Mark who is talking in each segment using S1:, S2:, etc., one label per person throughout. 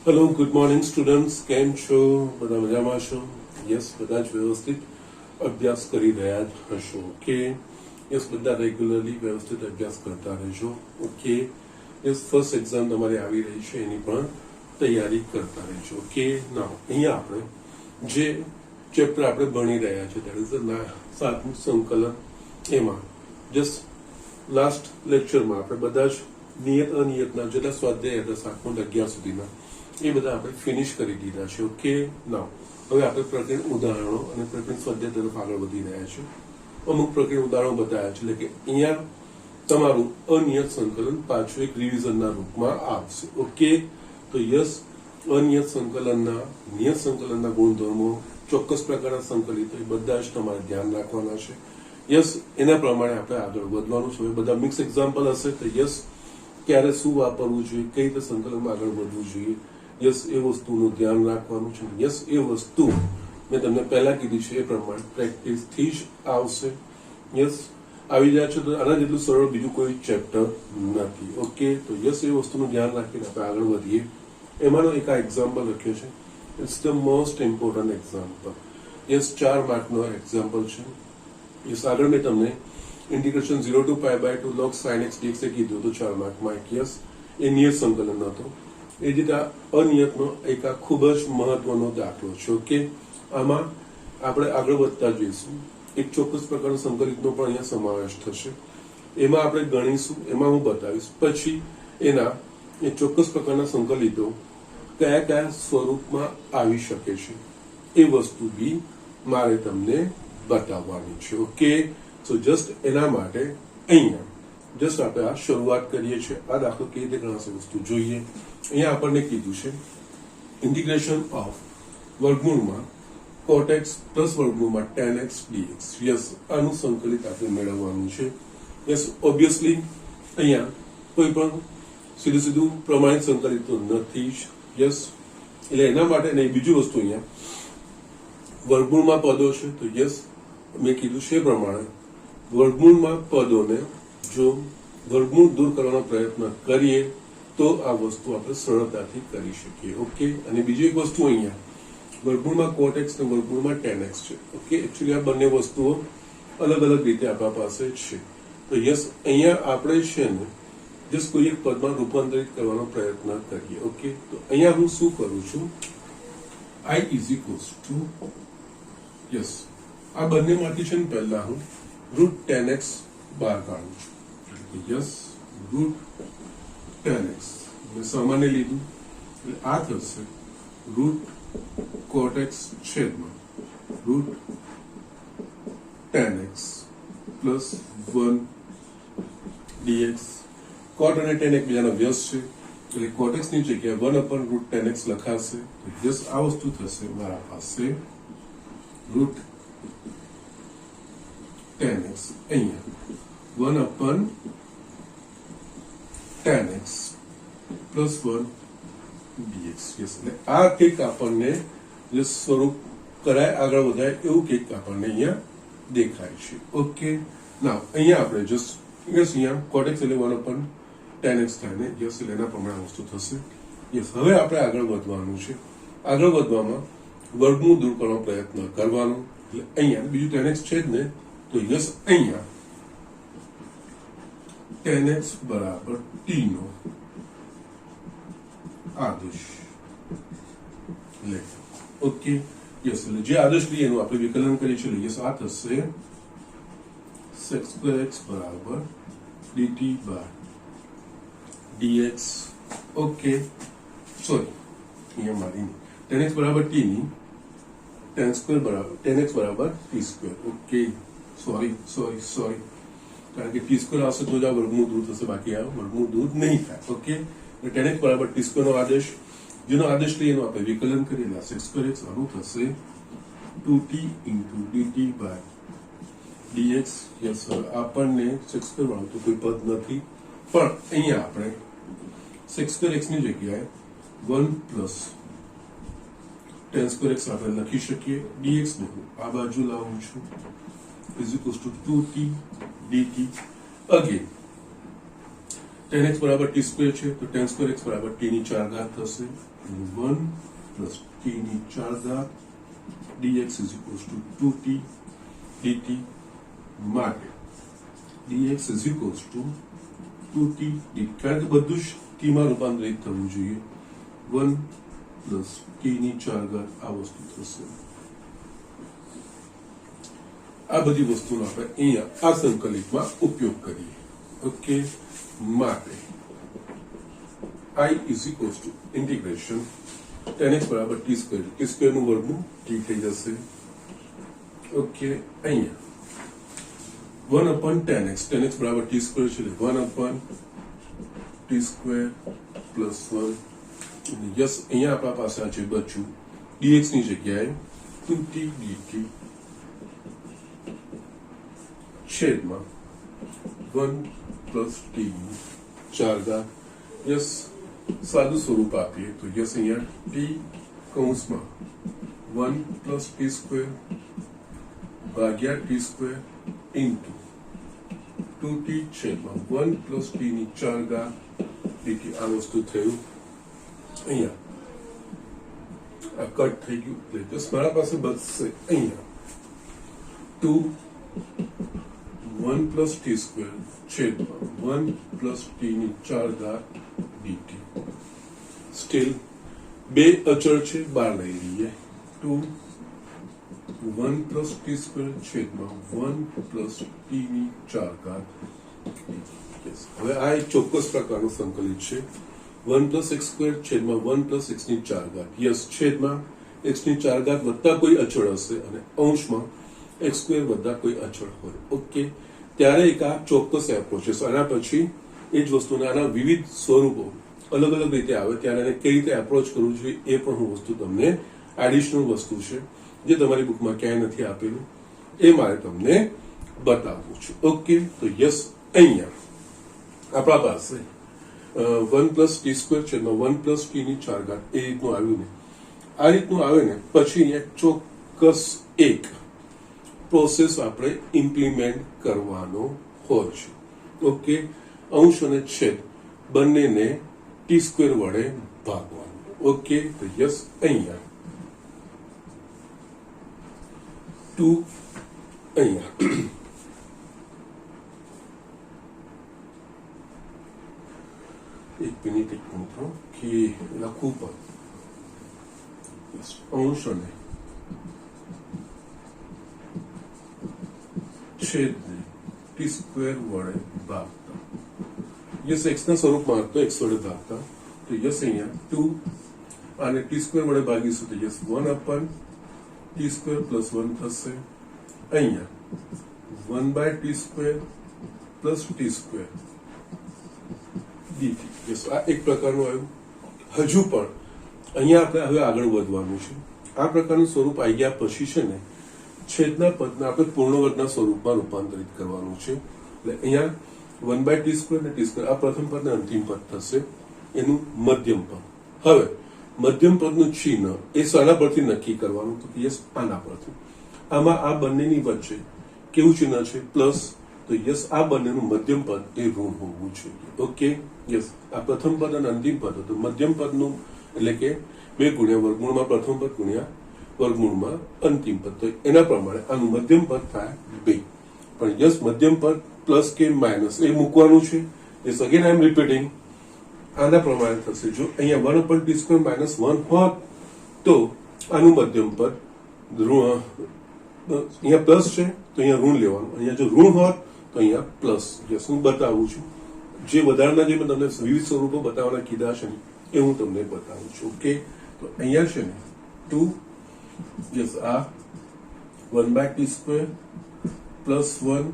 S1: Hello good morning students, કેમ છો? બધા મજામાં છો? યસ, બધા જ વ્યવસ્થિત અભ્યાસ કરી રહ્યા જ હશો. ઓકે, યસ, બધા રેગ્યુલરલી વ્યવસ્થિત અભ્યાસ કરતા રહેજો. ઓકે, યસ, ફર્સ્ટ એક્ઝામ તમારી આવી રહી છે, એની પણ તૈયારી કરતા રહેજો. ઓકે, ના અહીંયા આપણે જે ચેપ્ટર આપણે ભણી રહ્યા છે દેટ ઇઝ સાતમું સંકલન. એમાં જસ્ટ લાસ્ટ લેક્ચરમાં આપણે બધા જ નિયત અનિયતના જેટલા સ્વાધ્યાય હતા 7 થી 11 સુધીના એ બધા આપણે ફિનિશ કરી દીધા છે. ઓકે, નાવ હવે આપણે પ્રકરણ ઉદાહરણો અને પ્રકરણ સ્વાધ્યાય તરફ આગળ વધી રહ્યા છે. અમુક પ્રકરણ ઉદાહરણો બતાવ્યા છે, એટલે કે અહીંયા તમારું અનિયત સંકલન પાછું એક રિવિઝનના રૂપમાં આવશે. ઓકે, તો યસ, અનિયત સંકલનના નિયત સંકલનના ગુણધર્મો, ચોક્કસ પ્રકારના સંકલિતો એ બધા જ તમારે ધ્યાન રાખવાના છે. યસ, એના પ્રમાણે આપણે આગળ વધવાનું છે. હવે બધા મિક્સ એક્ઝામ્પલ હશે, તો યસ, ક્યારે શું વાપરવું જોઈએ, કઈ રીતે સંકલનમાં આગળ વધવું જોઈએ, યસ, એ વસ્તુનું ધ્યાન રાખવાનું છે. યસ, એ વસ્તુ મેં તમને પહેલા કીધી છે એ પ્રમાણે પ્રેક્ટિસથી જ આવશે. યસ, આવી જાય છે તો આના જેટલું સરળ બીજું કોઈ ચેપ્ટર નથી. ઓકે, તો યસ, એ વસ્તુનું ધ્યાન રાખીને આપણે આગળ વધીએ. એમાંનો એક આ એક્ઝામ્પલ લખ્યો છે. It's the most important example. Yes, 4 માર્કનો એક્ઝામ્પલ છે. યસ, આગળ મેં તમને integration 0 to π/2 log sin x dx એ કીધું હતું 4 માર્કમાં. યસ, એ નિયત સંકલન હતો. એ જ રીતે અનિયતનો એક આ ખૂબ જ મહત્વનો દાખલો છે. ઓકે, આમાં આપણે આગળ વધતા જઈશું. એક ચોક્કસ પ્રકારના સંકલિતનો પણ અહીંયા સમાવેશ થશે. એમાં આપણે ગણીશું, એમાં હું બતાવીશ. પછી એના એ ચોક્કસ પ્રકારના સંકલિતો કયા કયા સ્વરૂપમાં આવી શકે છે એ વસ્તુ બી મારે તમને બતાવવાની છે. ઓકે, સો જસ્ટ એના માટે અહીંયા જસ્ટ આપણે આ શરૂઆત કરીએ છીએ. આ દાખલો કેવી રીતે ગણાશે વસ્તુ જોઈએ. અહીંયા આપણને કીધું છે ઇન્ટિગ્રેશન ઓફ વર્ગમૂળમાં cot x પ્લસ વર્ગમૂળમાં tan x dx. યસ, આનું સંકલિત આપણે મેળવવાનું છે. યસ, ઓબ્વિયસલી અહીંયા કોઈ પણ સીધું પ્રમાણિત સંકલિત તો નથી જ. યસ, એટલે એના માટે નહીં. બીજું વસ્તુ અહીંયા વર્ગમૂળમાં પદો છે, તો યસ, મેં કીધું છે એ પ્રમાણે વર્ગમૂળમાં પદોને જો વર્ગમૂળ દૂર કરવાનો પ્રયત્ન કરીએ તો આ વસ્તુ આપણે સરળતાથી કરી શકીએ. ઓકે, અને બીજી એક વસ્તુ અહીંયા વર્ગમૂળમાં cot x અને વર્ગમૂળમાં tan x છે. ઓકે, એકચ્યુઅલી આ બંને વસ્તુઓ અલગ અલગ રીતે આપણા પાસે છે. તો યસ, અહીંયા આપણે છે ને જસ્ટ કોઈ એક પદમાં રૂપાંતરિત કરવાનો પ્રયત્ન કરીએ. ઓકે, તો અહીંયા હું શું કરું છું, i is equals to yes, આ બંનેમાંથી છે ને પહેલા હું રૂટ tan x બહાર કાઢું છું. યસ, રૂટ tan x સામાન્ય લીધું એટલે આ થશે રૂટ cot x છેદમાં root tan x plus 1 dx. cot અને tan એકબીજાના વ્યસ્ત છે એટલે cot x ની જગ્યાએ 1/રૂટ tan x લખાશે. જસ્ટ આ વસ્તુ થશે મારા પાસે રૂટ tan x અહીંયા 1/tan x plus 1 dx. Yes, એટલે આ કંઈક આપણને જે સ્વરૂપ કરાય આગળ વધાય એવું કંઈક આપણને અહીંયા દેખાય છે. ઓકે, ના અહીંયા આપણે જસ્ટ યસ, અહીંયા cot x એટલે 1/tan x થાય ને. યસ, એટલે એના પ્રમાણે વસ્તુ થશે. યસ, હવે આપણે આગળ વધવાનું છે. આગળ વધવામાં વર્ગમૂળ દૂર કરવાનો પ્રયત્ન કરવાનો. એટલે અહીંયા બીજું tan x છે જ ને, તો યસ, અહીંયા tan x બરાબર t નો આદેશ લે. ઓકે, યસ, એટલે જે આદેશ લઈએ એનું આપણે વિકલન કરીએ છીએ. યસ, આ થશે sec² x બરાબર dt by dx. Okay, sorry, અહીંયા મારી tan x બરાબર t ની tan x બરાબર t². ઓકે, સોરી, કારણ કે t² આવશે તો જ આ વર્ગમૂળ દૂર થશે, બાકી આ વર્ગમૂળ દૂર નહીં થાય. ઓકે, tan x બરાબર t² નો આદેશ, જેનો આદેશ લઈએ એનું આપણે વિકલન કરીએ. sec² x આનું થશે 2t into dt by dx. Yes, આપણને sec² વાળું તો કોઈ પદ નથી, પણ અહીંયા આપણે sec² x ની જગ્યાએ 1 પ્લસ tan² x આપણે લખી શકીએ. dx ને હું આ બાજુ લાવું છું is equals to 2t dt. again tan x બરાબર t સ્ક્વેર છે તો tan સ્ક્વેર x બરાબર t ની 4 ઘાત થશે 1 પ્લસ t ની 4 ઘાત dx is equals to 2t dt માટે dx is equals to 2t dt કારણ કે બધું જ t માં રૂપાંતરિત થવું જોઈએ 1 પ્લસ t ની 4 ઘાત આ વસ્તુ થશે આ બધી વસ્તુનો આપણે અહીંયા આ સંકલિતમાં ઉપયોગ કરીએ ઓકે માટે I is equals to integration tan x બરાબર t સ્ક્વેર નું વર્ગમૂળ t થઈ જશે ઓકે અહીંયા 1 upon tan x બરાબર t સ્ક્વેર છે 1 upon t square plus 1 yes અહીંયા આપણા પાસે આ છે બચ્યું dx ની જગ્યાએ 2t dt છેદમાં 1 પ્લસ t 4 ઘાત યસ સાદું સ્વરૂપ આપીએ તો યસ અહીંયા t કૌંસમાં 1 પ્લસ t સ્ક્વેર ભાગ્યા t સ્ક્વેર ઇન્ટુ 2t છેદમાં 1 પ્લસ t ની 4 ઘાત dt આ વસ્તુ થયું અહીંયા આ કટ થઈ ગયું એટલે મારા પાસે બચશે અહીંયા 2 1 પ્લસ t સ્ક્વેર છેદમાં 1 પ્લસ t ની 4 ઘાત dt સ્ટીલ બે અચળ છે બહાર લઈ લઈએ 2 1 પ્લસ t સ્ક્વેર છેદમાં 1 પ્લસ t ની 4 ઘાત હવે આ એક ચોક્કસ પ્રકારનું સંકલિત છે 1 પ્લસ x સ્ક્વેર છેદમાં 1 પ્લસ x ની 4 ઘાત યસ છેદમાં x ની 4 ઘાત વત્તા કોઈ અચળ હશે અને અંશમાં x સ્ક્વેર વત્તા કોઈ અચળ હોય ઓકે ત્યારે એક આ ચોક્કસ એપ્રોચ છે આના પછી એ જ વસ્તુના આના વિવિધ સ્વરૂપો અલગ અલગ રીતે આવે ત્યારે એને કઈ રીતે એપ્રોચ કરવું જોઈએ એ પણ હું વસ્તુ તમને એડિશનલ વસ્તુ છે જે તમારી બુકમાં ક્યાંય નથી આપેલું એ મારે તમને બતાવવું છે ઓકે તો યસ અહીંયા આપણા પાસે 1 પ્લસ ટી સ્ક્વેર છે 1 પ્લસ ટી ની 4 ઘાત એ રીતનું આવ્યું ને આ રીતનું આવે ને પછી અહીંયા ચોક્કસ એક પ્રોસેસ આપણે ઇમ્પ્લિમેન્ટ કરવાનો હોય છે ઓકે અંશ અને છેદ બંનેને ટી સ્ક્વેર વડે ભાગવાનું ઓકે તો યસ અહીંયા 2 અહીંયા એક મિનિટ કે લખવું પણ અંશ અને છેદને ટી સ્ક્વેર વડે ભાગતા યસ x ના સ્વરૂપમાં હતો x વડે ભાગતા તો યસ અહીંયા 2 આને ટી સ્ક્વેર વડે ભાગીશું તો yes 1 upon T square plus 1 થશે અહીંયા 1 by T square plus T square dt yes આ એક પ્રકારનું આવ્યું હજુ પણ અહીંયા આપણે હવે આગળ વધવાનું છે આ પ્રકારનું સ્વરૂપ આવી ગયા પછી છે ને છેદના પદને આપણે પૂર્ણ વર્ગના સ્વરૂપમાં રૂપાંતરિત કરવાનું છે એટલે અહીંયા 1 બાય ટી સ્ક્વેર અને ટી સ્ક્વેર આ પ્રથમ પદ અને અંતિમ પદ થશે એનું મધ્યમ પદ હવે મધ્યમ પદનું ચિહ્ન એ શાના પરથી નક્કી કરવાનું તો યસ આના પરથી આમાં આ બંનેની વચ્ચે કેવું ચિહ્ન છે પ્લસ તો યસ આ બંનેનું મધ્યમ પદ એ ઋણ હોવું જોઈએ ઓકે યસ આ પ્રથમ પદ અને અંતિમ પદ તો મધ્યમ પદનું એટલે કે 2 ગુણ્યા વર્ગમૂળમાં પ્રથમ પદ ગુણ્યા વર્ગમૂળમાં અંતિમ પદ તો એના પ્રમાણે આનું મધ્યમ પદ થાય 2 પણ યસ મધ્યમ પદ પ્લસ કે માઇનસ એ મૂકવાનું છે yes again I am repeating આના પ્રમાણે થશે જો અહીંયા 1 upon t square minus 1 હોત તો આનું મધ્યમ પદ અહીંયા પ્લસ છે તો અહીંયા ઋણ લેવાનું અહીંયા જો ઋણ હોત તો અહીંયા પ્લસ યસ હું બતાવું છું જે વધારાના જે મેં તમને વિવિધ સ્વરૂપો બતાવવાના કીધા છે ને એ હું તમને બતાવું છું ઓકે તો અહીંયા છે ને 2 યસ આ 1 બાય ટી સ્ક્વેર પ્લસ 1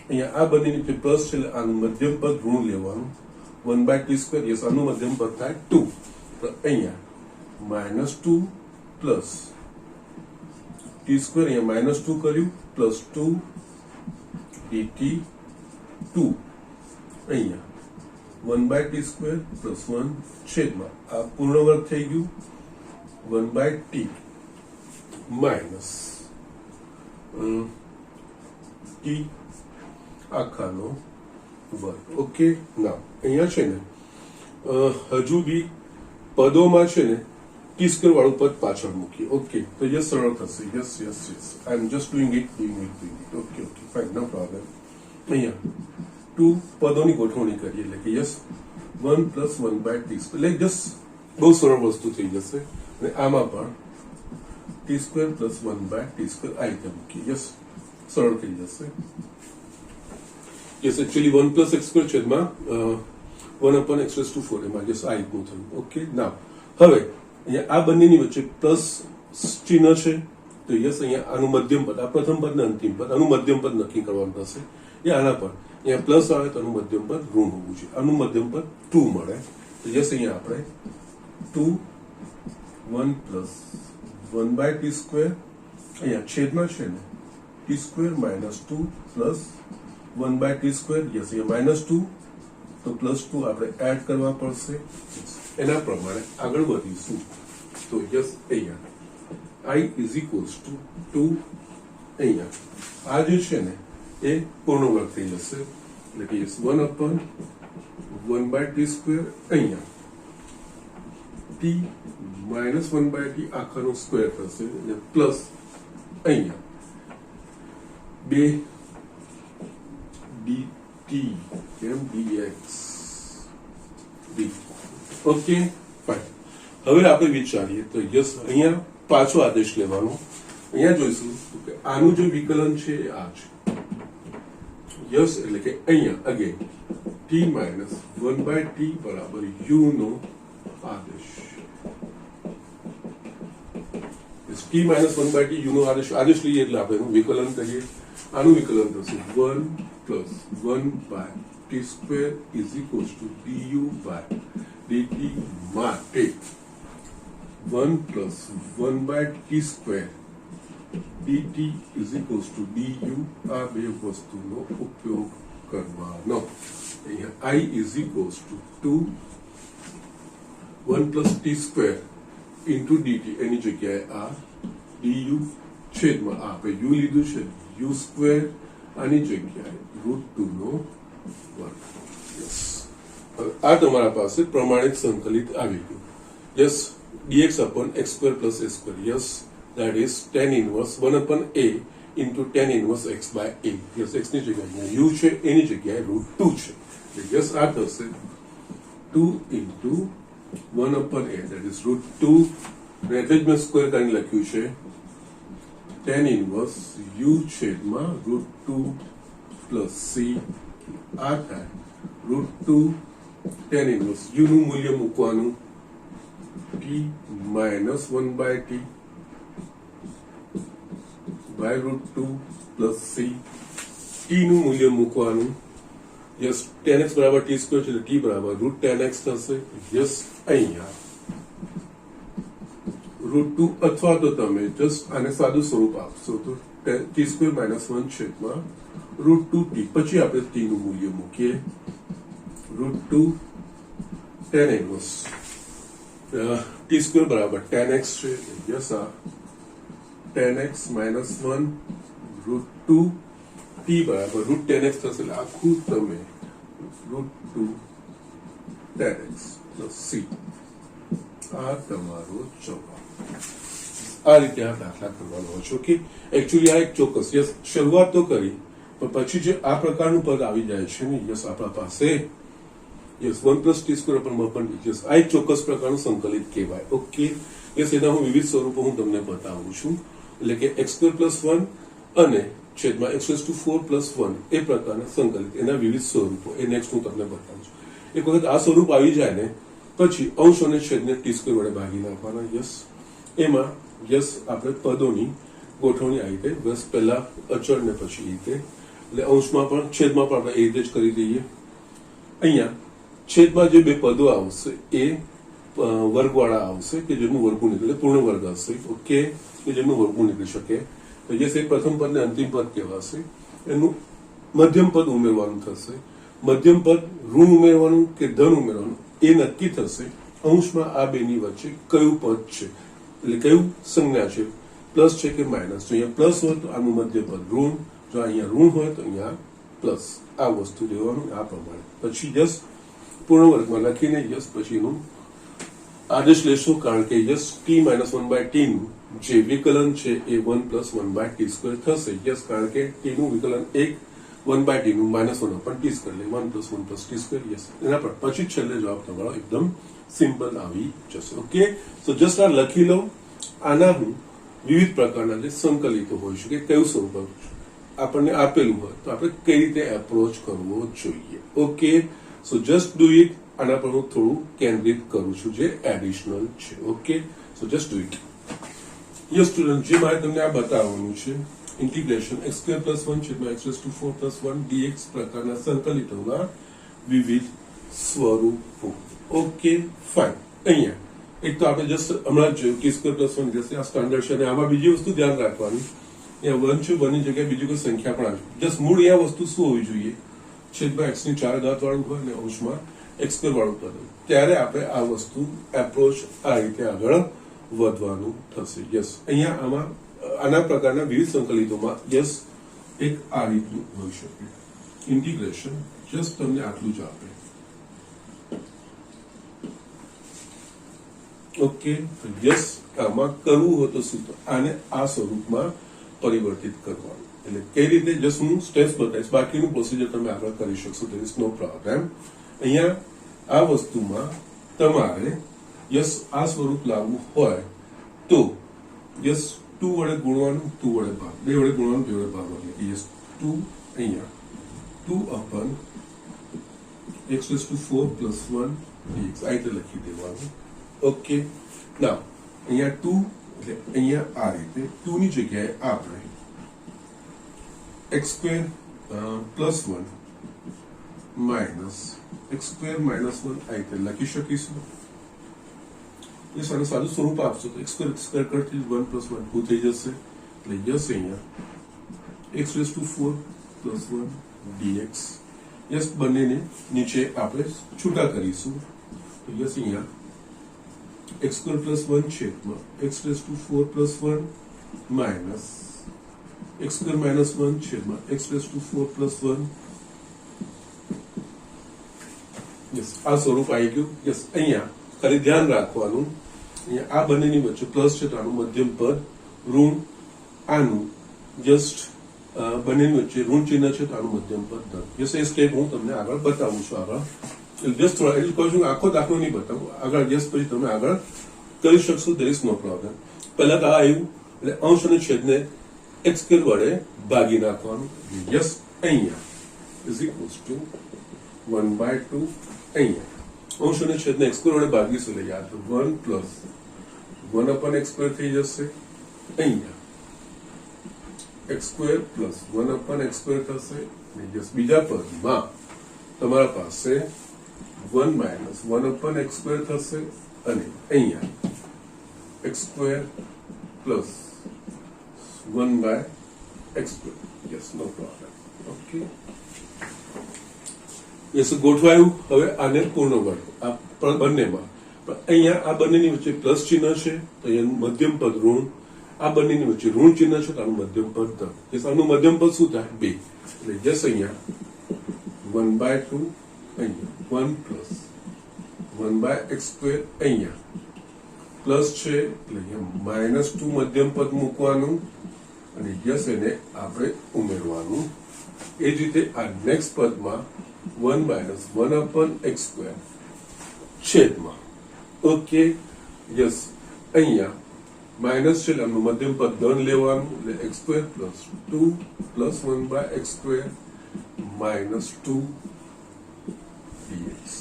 S1: અહીંયા આ બંનેની જે પ્લસ છે એટલે આનું મધ્યમ પદ ઋણ લેવાનું 1 બાય ટી સ્ક્વેર યસ આનું મધ્યમ પદ થાય 2 તો અહીંયા -2 પ્લસ ટી સ્ક્વેર અહીંયા -2 કર્યું પ્લસ 2 dt 2 અહીંયા 1 બાય ટી સ્ક્વેર પ્લસ 1 છેદમાં આ પૂર્ણ વર્ગ થઈ ગયું 1 બાય ટી માઇનસ ટી આખાનો વર્ગ. ઓકે, ના અહીંયા છે ને હજુ બી પદોમાં છે ને ટી સ્ક્વેર વાળું પદ પાછળ મૂકીએ. ઓકે, તો યસ સરળ થશે. Yes yes yes, I am just doing it. Okay okay, fine, no problem. અહીંયા 2 પદોની ગોઠવણી કરીએ એટલે કે યસ 1 + 1/t સ્ક્વેર, એટલે જસ્ટ બહુ સરળ વસ્તુ થઈ જશે. અને આમાં પણ t સ્ક્વેર + 1/t સ્ક્વેર આ રીતે મૂકીએ. યસ, સરળ થઈ જશે. યસ, એકચ્યુઅલી 1 + x સ્ક્વેર છેદમાં 1/x⁴ એમાં જસ્ટ આ રીતનું થયું. ઓકે, ના હવે અહીંયા આ બંનેની વચ્ચે પ્લસ ચિહ્ન છે તો યસ અહીંયા આનું મધ્યમ પદ, આ પ્રથમ પદ ને અંતિમ પદ, આનું મધ્યમ પદ નક્કી કરવાનું થશે. એ આના પર અહીંયા પ્લસ આવે તો આનું મધ્યમ પદ ઋણ હોવું જોઈએ. આનું મધ્યમ પદ 2 મળે તો યસ અહીંયા આપણે 2 1 + 1/t સ્ક્વેર, અહીંયા છેદમાં છે ને t square - 2 + 1/t square. Yes, અહીંયા -2 તો +2 આપણે એડ કરવા પડશે. એના પ્રમાણે આગળ વધીશું તો યસ અહીંયા i = 2. અહીંયા આ જે છે ને એ પૂર્ણ વર્ગ થઈ જશે એટલે કે યસ 1/1/t સ્ક્વેર, અહીંયા t - 1/t આખાનો સ્ક્વેર થશે એટલે પ્લસ અહીંયા 2 dt કેમ dx dt. Okay, fine. હવે આપણે વિચારીએ તો યસ અહીંયા પાછો આદેશ લેવાનો. અહીંયા જોઈશું કે આનું જે વિકલન છે એ આ છે. યસ, એટલે કે અહીંયા અગેન t - 1/t = u નો આદેશ. t - 1/t u નો આદેશ લઈએ એટલે આપણે એનું વિકલન કરીએ. આનું વિકલન થશે 1 + 1/t સ્ક્વેર = du/dt માટે 1 + 1/t સ્ક્વેર dt = du. આ બે વસ્તુનો ઉપયોગ કરવાનો. અહીંયા i = 2 1 + t સ્ક્વેર dt એની જગ્યાએ આ du છેદમાં આપણે u લીધું છે u સ્ક્વેર, આની જગ્યાએ √2 નો વર્ગ. યસ, આ તમારા પાસે પ્રમાણિત સંકલિત આવી ગયું. Yes, dx/x² + a². Yes, that is tan inverse 1/a into tan inverse x/a. Yes, x ની જગ્યાએ u છે એની જગ્યાએ √2 છે. યસ, આ થશે 2 into 1/a, that is √2. એટલે જ મેં સ્ક્વેર કરીને લખ્યું છે tan inverse u છેદમાં √2 + c. આ થાય √2 tan inverse u નું મૂલ્ય મૂકવાનું t - 1/t by √2 + c. t નું મૂલ્ય મૂકવાનું યસ tan x = t² છે એટલે t = √tan x થશે. યસ, અહીંયા √2 અથવા તો તમે જસ્ટ આને સાદું સ્વરૂપ આપશો તો t² - 1 છેદમાં √2t. પછી આપણે t નું મૂલ્ય મૂકીએ √2 tan inverse t² = tan x છે. યસ, આ tan x - 1 √2 t = √tan x થશે એટલે આખું તમે √2 tan x + c. આ તમારો જવાબ. આ રીતે આ દાખલા કરવાનો છે. ઓકે, એકચ્યુઅલી આ એક ચોક્કસ યસ શરૂઆત તો કરી પણ પછી જે આ પ્રકારનું પદ આવી જાય છે ને યસ આપણા પાસે યસ 1 + t² / -1/t. યસ, આ એક ચોક્કસ પ્રકારનું સંકલિત કહેવાય. ઓકે, યસ, એના હું વિવિધ સ્વરૂપો હું તમને બતાવું છું. એટલે કે x² + 1 અને છેદમાં x⁴ + 1 એ પ્રકારના સંકલિત એના વિવિધ સ્વરૂપો એ નેક્સ્ટ હું તમને બતાવું છું. એક વખત આ સ્વરૂપ આવી જાય ને પછી અંશ અને છેદને t² વડે ભાગી નાખવાના. યસ, એમાં યસ આપણે પદોની ગોઠવણી આવી રીતે બસ પહેલા અચળ ને પછી રીતે એટલે અંશમાં પણ છેદમાં પણ આપણે એ રીતે જ કરી દઈએ. અહીંયા છેદમાં જે બે પદો આવશે એ વર્ગવાળા આવશે કે જેનું વર્ગું નીકળે પૂર્ણ વર્ગ હશે. ઓકે, કે જેનું વર્ગું નીકળી શકે. તો યસ, એ પ્રથમ પદ ને અંતિમ પદ કહેવાશે. એનું મધ્યમ પદ ઉમેરવાનું થશે. મધ્યમ પદ ઋણ ઉમેરવાનું કે ધન ઉમેરવાનું એ નક્કી થશે અંશમાં આ બેની વચ્ચે કયું પદ છે એટલે કયું સંજ્ઞા છે, પ્લસ છે કે માઇનસ. જો અહીંયા પ્લસ હોય તો આનું મધ્ય પદ ઋણ, જો અહીંયા ઋણ હોય તો અહીંયા પ્લસ આ વસ્તુ લેવાનું આ પ્રમાણે પછી યસ પૂર્ણ વર્ગમાં લખીને યસ પછીનું આદેશ લેશું કારણ કે યસ t માઇનસ 1/t નું જે વિકલન છે એ 1 + 1/t² થશે યસ કારણ કે t નું વિકલન 1/t નું -1 પણ t² એટલે 1 + 1 + t² યસ એના પર પછી છેલ્લે જવાબ તમારો એકદમ સિમ્પલ આવી જશે ઓકે સો જસ્ટ આ લખી લો આના હું વિવિધ પ્રકારના જે સંકલિતો હોઈ શકે કયું સ્વરૂપ આપણને આપેલું હોય તો આપણે કઈ રીતે એપ્રોચ કરવો જોઈએ okay so just do it આના પર હું થોડું કેન્દ્રિત કરું છું જે એડિશનલ છે okay so just do it yes student જે મારે તમને આ બતાવવાનું છે ઇન્ટિગ્રેશન x² + 1 x⁴ + 1 dx પ્રકારના સંકલિતોના વિવિધ સ્વરૂપો ઓકે ફાઇન અહીંયા એક તો આપણે જસ્ટ હમણાં જ જોયું k² + 1 જશે આ સ્ટાન્ડર્ડ છે અને આમાં બીજી વસ્તુ ધ્યાન રાખવાની અહીંયા 1 છે 1 ની જગ્યાએ બીજી કોઈ સંખ્યા પણ આવી જસ્ટ મૂળ અહીંયા વસ્તુ શું હોવી જોઈએ છેદમાં x ની 4 ઘાત વાળું હોય અને અંશમાં x² વાળું પદ ત્યારે આપણે આ વસ્તુ એપ્રોચ આ રીતે આગળ વધવાનું થશે યસ અહીંયા આમાં આના પ્રકારના વિવિધ સંકલિતોમાં યસ એક આ રીતનું હોઈ શકે ઇન્ટિગ્રેશન જસ્ટ તમને આટલું જ આપે ઓકે યસ આમાં કરવું હોય તો શું આને આ સ્વરૂપમાં પરિવર્તિત કરવાનું એટલે કઈ રીતે જસ્ટ હું સ્ટેપ્સ બતાવીશ બાકીનું પ્રોસિજર તમે આગળ કરી શકશો there is no problem અહીંયા આ વસ્તુમાં તમારે યસ આ સ્વરૂપ લાવવું હોય તો યસ 2 વડે ગુણવાનું 2 વડે ભાગ 2 વડે ગુણવાનું 2 વડે ભાગવાનું યસ 2 અહીંયા 2 / x⁴ + 1 dx આ રીતે લખી દેવાનું ઓકે નાઉ અહીંયા 2 એટલે અહીંયા આ રીતે 2 ની જગ્યાએ આપણે x² + 1 - x² - 1 આ રીતે લખી શકીશું એ સારું સારું સ્વરૂપ આપશો તો x² કરતી 1 + 1 2 થઈ જશે એટલે યસ અહીંયા x⁴ + 1 dx યસ બંનેને નીચે આપણે છૂટા કરીશું તો યસ અહીંયા x² + 1 છેદમાં x⁴ + 1 માઇનસ x² - 1 છેદમાં x⁴ + 1 યસ આ સ્વરૂપ આવી ગયું યસ અહીંયા ખાલી ધ્યાન રાખવાનું અહીંયા આ બંનેની વચ્ચે પ્લસ છે તો આનું મધ્યમ પદ ઋણ આનું જસ્ટ બંનેની વચ્ચે ઋણ ચિહ્ન છે તો આનું મધ્યમ પદ ધન યસ એ સ્ટેપ હું તમને આગળ બતાવું છું આગળ જસ્ટ થોડા એટલે કહું છું આખો દાખલો નહીં બતાવું આગળ યસ પછી તમે આગળ કરી શકશો there is no problem પહેલા તો આ આવ્યું એટલે અંશ અને છેદને x² વડે ભાગી નાખવાનું યસ અહીંયા is equals to 1/2 અહીંયા અંશ અને છેદને x² વડે ભાગીશું એટલે યાદ 1 + 1/x² થઈ જશે અહીંયા x² + 1/x² થશે અને યસ બીજા પદમાં તમારા પાસે 1 - 1/x² થશે અને અહીંયા x² + 1/x². Yes, no problem. Okay. Yes ગોઠવાયું હવે આને પૂર્ણ વર્ગ આ બંનેમાં પણ અહીંયા આ બંનેની વચ્ચે પ્લસ ચિહ્ન છે તો એનું મધ્યમ પદ ઋણ આ બંનેની વચ્ચે ઋણ ચિહ્ન છે તો આનું મધ્યમ પદ ધન યસ આનું મધ્યમ પદ શું થાય 2 એટલે જસ અહીંયા 1/2 અહીંયા 1 + 1/x² અહીંયા પ્લસ છે એટલે અહીંયા -2 મધ્યમ પદ મૂકવાનું અને યસ એને આપણે ઉમેરવાનું એ જ રીતે આ નેક્સ્ટ પદમાં 1 - 1/x² છેદમાં ઓકે યસ અહીંયા માઇનસ છે એટલે મધ્યમ પદ ધન લેવાનું એટલે x² + 2 + 1/x² -2 dx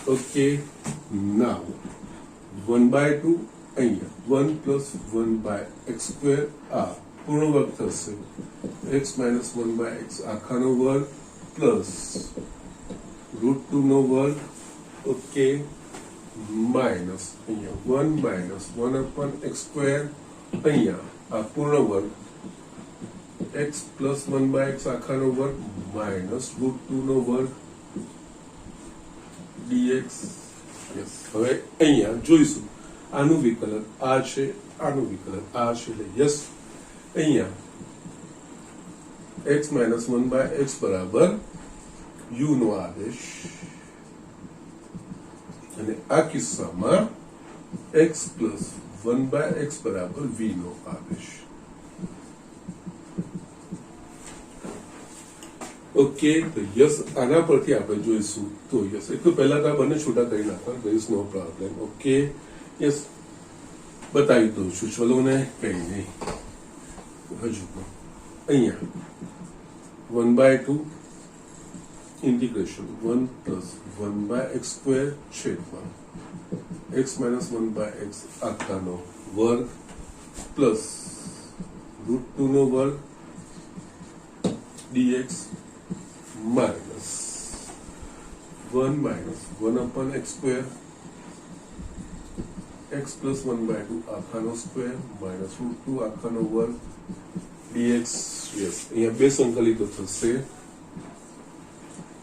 S1: ઓકે નાઉ 1/2 અહીંયા 1 + 1/x² આ પૂર્ણ વર્ગ થશે x - 1/x આખાનો વર્ગ પ્લસ √2 નો વર્ગ ઓકે માઇનસ અહીંયા 1 - 1/x² અહીંયા આ પૂર્ણ વર્ગ x + 1/x આખાનો વર્ગ માઇનસ √2 નો વર્ગ dx યસ હવે અહીંયા જોઈશું આનું વિકલન આ છે આનું વિકલન આ છે એટલે યસ અહીંયા x માઇનસ 1/x બરાબર u નો આદેશ અને આ કિસ્સામાં x પ્લસ 1/x બરાબર v નો આદેશ. ઓકે, તો યસ આના પરથી આપણે જોઈશું. તો યસ એક તો પહેલા તો આ બંને છૂટા કરી નાખવા, there is no problem. Okay, yes બતાવી દઉં છું, ચલો ને કઈ નહીં. હજુ અહીંયા 1/2 ઇન્ટિગ્રેશન 1 પ્લસ 1/x સ્ક્વેર છેદમાં x માઇનસ 1/x આખાનો વર્ગ પ્લસ √2 નો વર્ગ dx minus 1 minus 1/x square x plus 1/2 આખાનો સ્ક્વેર minus √2 આખાનો વર્ગ dx. યસ, અહીંયા બે સંકલિતો થશે.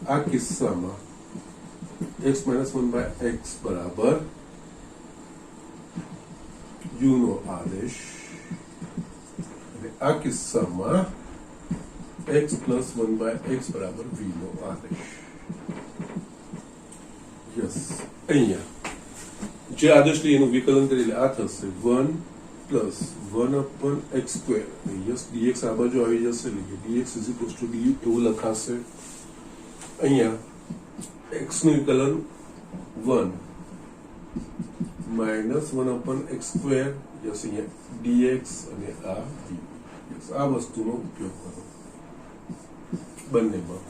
S1: આ કિસ્સામાં x minus 1/x બરાબર u નો આદેશ અને આ કિસ્સામાં x plus 1/x બરાબર v નો આદેશ. યસ, અહીંયા જે આદેશ લઈ એનું વિકલન કરી એટલે આ થશે 1 plus 1/x square. Yes, dx આ બાજુ આવી જશે એટલે કે dx is equal to du એવું લખાશે. અહીંયા x નું વિકલન 1 માઇનસ 1/x સ્ક્વેર. યસ, અહીંયા dx અને આ v. યસ, આ વસ્તુનો ઉપયોગ કરો બંનેમાં.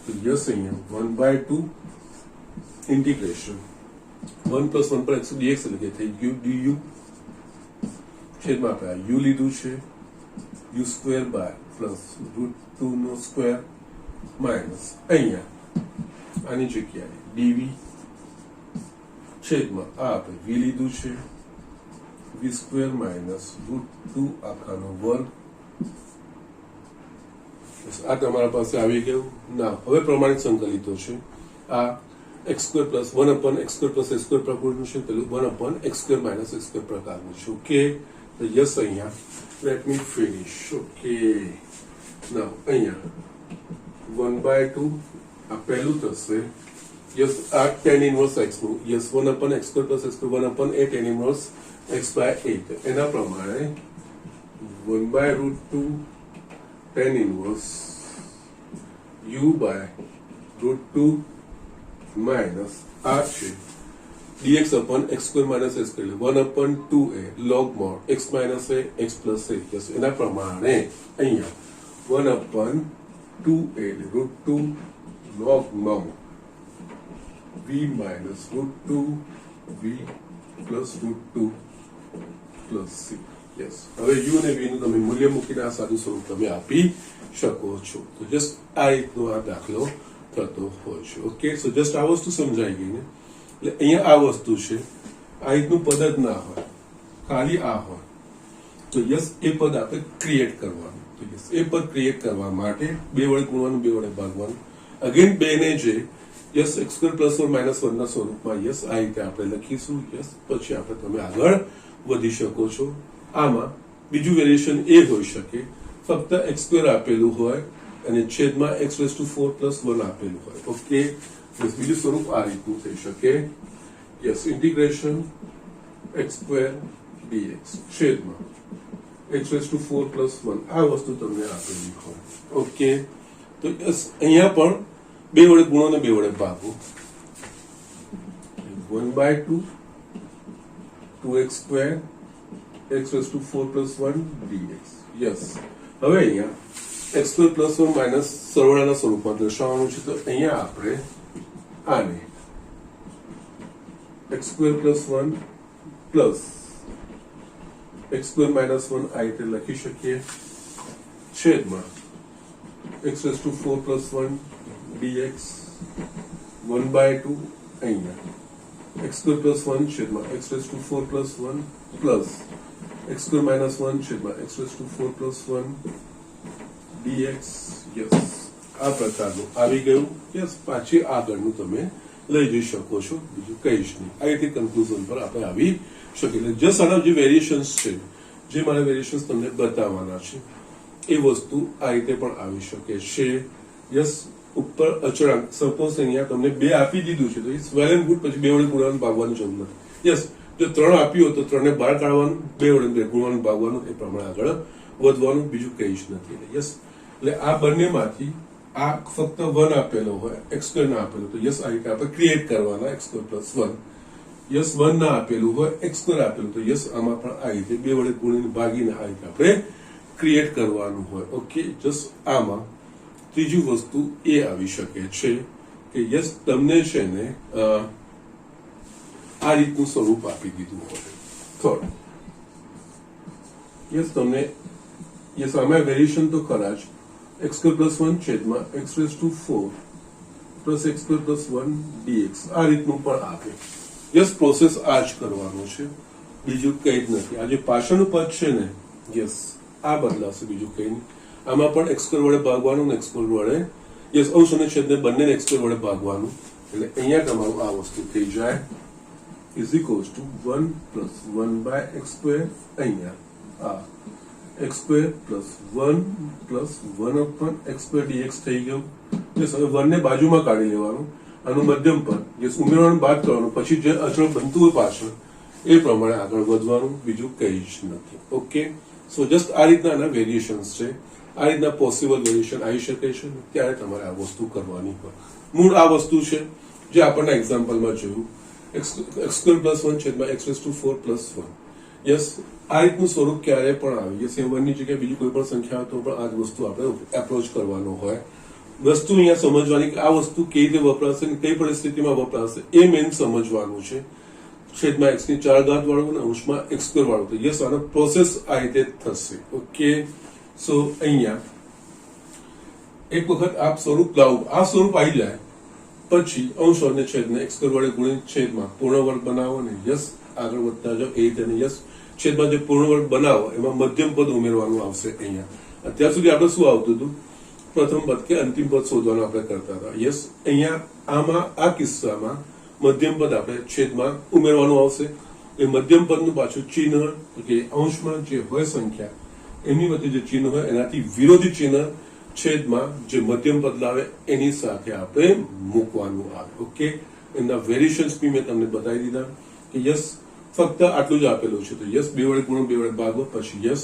S1: તો યસ, અહીંયા 1/2 ઇન્ટિગ્રેશન 1 પ્લસ 1/x dx એટલે કે થઈ ગયું du છેદમાં આપણે આ u લીધું છે u સ્ક્વેર બાય પ્લસ √2 નો સ્ક્વેર માઇનસ અહીંયા આની જગ્યાએ dv છેદમાં આ આપણે v લીધું છે v સ્ક્વેર માઇનસ √2 આખાનો વર્ગ. આ તમારા પાસે આવી ગયું. ના, હવે પ્રમાણિત સંકલિતો છે. આ x square plus 1/x square plus x square પ્રકારનું છે, પેલું 1/x square minus x square પ્રકારનું છે. ઓકે, તો યસ, અહીંયા લેટ મી ફિનિશ. ઓકે, નાઉ અહીંયા 1/2 આ પહેલું થશે. યસ, આ tan ઇનવર્સ x નું. Yes, 1/x square plus x square 1/a tan inverse x/8. એના પ્રમાણે 1/√2 tan inverse u by √2 minus r છે dx upon x square minus x square 1/2a log mod x minus a x plus a. yes, એના પ્રમાણે અહીંયા 1/2a √2 log mod v minus √2 v plus √2 plus c. Yes, હવે u અને v નું તમે મૂલ્ય મૂકીને આ સાદું સ્વરૂપ તમે આપી શકો છો. તો જસ્ટ આ રીતનો આ દાખલો થતો હોય છે. ઓકે, સો જસ્ટ આ વસ્તુ સમજાઈ ગઈ ને. એટલે અહીંયા આ વસ્તુ છે, આ રીતનું પદ જ ના હોય, ખાલી આ હોય. તો યસ, એ પદ આપણે ક્રિએટ કરવાનું. તો યસ, એ પદ ક્રિએટ કરવા માટે 2 વડે ગુણવાનું, 2 વડે ભાગવાનું. અગેન 2 ને જે yes x square plus 1 minus 1 ના સ્વરૂપમાં યસ આ રીતે આપણે લખીશું. યસ, પછી આપણે તમે આગળ વધી શકો છો. આમાં બીજું વેરિએશન એ હોઈ શકે ફક્ત x સ્ક્વેર આપેલું હોય અને છેદમાં x⁴ પ્લસ 1 આપેલું હોય. ઓકે, બીજું સ્વરૂપ આ રીતનું થઈ શકે. Yes, integration x square dx છેદમાં x⁴ પ્લસ 1 આ વસ્તુ તમને આપેલી હોય. ઓકે, તો યસ, અહીંયા પણ 2 વડે ગુણો ને 2 વડે ભાગો. 1/2 2x square x⁴ plus 1 dx. Yes, હવે અહીંયા x સ્ક્વેર પ્લસ 1 માઇનસ સરવાળાના સ્વરૂપમાં દર્શાવવાનું છે. તો અહીંયા આપણે આને x square plus 1 plus x square minus 1 આ રીતે લખી શકીએ છેદમાં x⁴ પ્લસ 1 dx 1/2 અહીંયા x સ્ક્વેર પ્લસ 1 છેદમાં x⁴ plus 1 plus x square minus 1 છેદમાં x⁴ પ્લસ 1 dx. યસ, આ પ્રકારનું આવી ગયું. યસ, પાછી આગળનું તમે લઈ જઈ શકો છો, બીજું કઈ જ નહીં. આ રીતે કન્ક્લુઝન પર આપણે આવી શકીએ. જસ્ટ આના જે વેરિએશન્સ છે, જે મારા વેરિએશન્સ તમને બતાવવાના છે, એ વસ્તુ આ રીતે પણ આવી શકે છે. યસ, ઉપર અચળાંક સપોઝ અહીંયા તમને 2 આપી દીધું છે તો ઇટ્સ વેલ એન્ડ ગુડ, પછી 2 વડે ગુણવાનું ભાગવાની જરૂર નથી. યસ, જો 3 આપ્યું હોય તો 3 ને બહાર કાઢવાનું, 2 વડે ગુણવાનું ભાગવાનું, એ પ્રમાણે આગળ વધવાનું, બીજું કંઈ જ નથી. યસ, એટલે આ બંનેમાંથી આ ફક્ત 1 આપેલો હોય, x² ના આપેલો, તો યસ આ રીતે આપણે ક્રિએટ કરવાના x² + 1. યસ 1 ના આપેલું હોય, x² આપેલું, તો યસ આમાં પણ આ રીતે 2 વડે ગુણીને ભાગીને આ રીતે આપણે ક્રિએટ કરવાનું હોય. ઓકે, જસ્ટ આમાં ત્રીજી વસ્તુ એ આવી શકે છે કે યસ તમને છે ને આ રીતનું સ્વરૂપ આપી દીધું હોય. થર્ડ, યસ તમને યસ આમાં વેરિએશન તો ખરા જ, x² + 1 છેદમાં x⁴ પ્લસ x² + 1 dx આ રીતનું પણ આપે. યસ, પ્રોસેસ આ જ કરવાનું છે, બીજું કંઈ જ નથી. આ જે પાછળનું પદ છે ને, યસ આ બદલાશે, બીજું કંઈ નહીં. આમાં પણ x² વડે ભાગવાનું ને x² વડે યસ અંશ અને છેદને બંનેને x² વડે ભાગવાનું, એટલે અહીંયા તમારું આ વસ્તુ થઈ જાય ઇઝ ઇક્વલ્સ ટુ 1 + 1/x². અહીંયા આ x² + 1 + 1/x² dx થઈ ગયું. યસ, હવે 1 ને બાજુમાં કાઢી લેવાનું, આનું મધ્યમ પદ યસ ઉમેરવાનું, બાદ કરવાનું, પછી જે અચળ બનતું હોય પાછળ એ પ્રમાણે આગળ વધવાનું, બીજું કંઈ જ નથી. ઓકે, સો જસ્ટ આ રીતના આના વેરિએશન્સ છે. આ રીતના પોસિબલ વેરિએશન આવી શકે છે, ત્યારે તમારે આ વસ્તુ કરવાની હોય. મૂળ આ વસ્તુ છે જે આપણને એક્ઝામ્પલમાં જોયું, x² + 1 છેદમાં x⁴ + 1. યસ, આ રીતનું સ્વરૂપ ક્યારે પણ આવે. યસ, એ 1 ની જગ્યાએ બીજી કોઈ પણ સંખ્યા હોય તો પણ આ જ વસ્તુ આપણે એપ્રોચ કરવાનો હોય. વસ્તુ અહીંયા સમજવાની કે આ વસ્તુ કેવી રીતે વપરાશે અને કઈ પરિસ્થિતિમાં વપરાશે એ મેઇન સમજવાનું છે. છેદમાં x⁴ વાળું અને અંશમાં x² વાળું, તો યસ આનો પ્રોસેસ આ રીતે થશે. ઓકે, સો અહીંયા એક વખત આપ સ્વરૂપ લાવો, આ સ્વરૂપ આવી જાય પછી અંશ અને છેદને x² વડે ગુણી છેદમાં પૂર્ણ વર્ગ બનાવો ને યસ આગળ વધતા જાઓ. એ રીતે યસ છેદમાં જે પૂર્ણ વર્ગ બનાવો એમાં મધ્યમ પદ ઉમેરવાનું આવશે. અહીંયા અત્યાર સુધી આપણે શું આવતું હતું, પ્રથમ પદ કે અંતિમ પદ શોધવાનું આપણે કરતા હતા. યસ, અહીંયા આમાં આ કિસ્સામાં મધ્યમ પદ આપણે છેદમાં ઉમેરવાનું આવશે. એ મધ્યમ પદનું પાછું ચિહ્ન કે અંશમાં જે હોય સંખ્યા એની વચ્ચે જે ચિહ્ન હોય એનાથી વિરોધી ચિહ્ન છેદમાં જે મધ્યમ પદ લાવે એની સાથે આપણે મૂકવાનું આવે. ઓકે, એના વેરિએશન્સ બી મેં તમને બતાવી દીધા કે યસ ફક્ત આટલું જ આપેલું છે, તો યસ 2 વડે ગુણો 2 વડે ભાગો, પછી યસ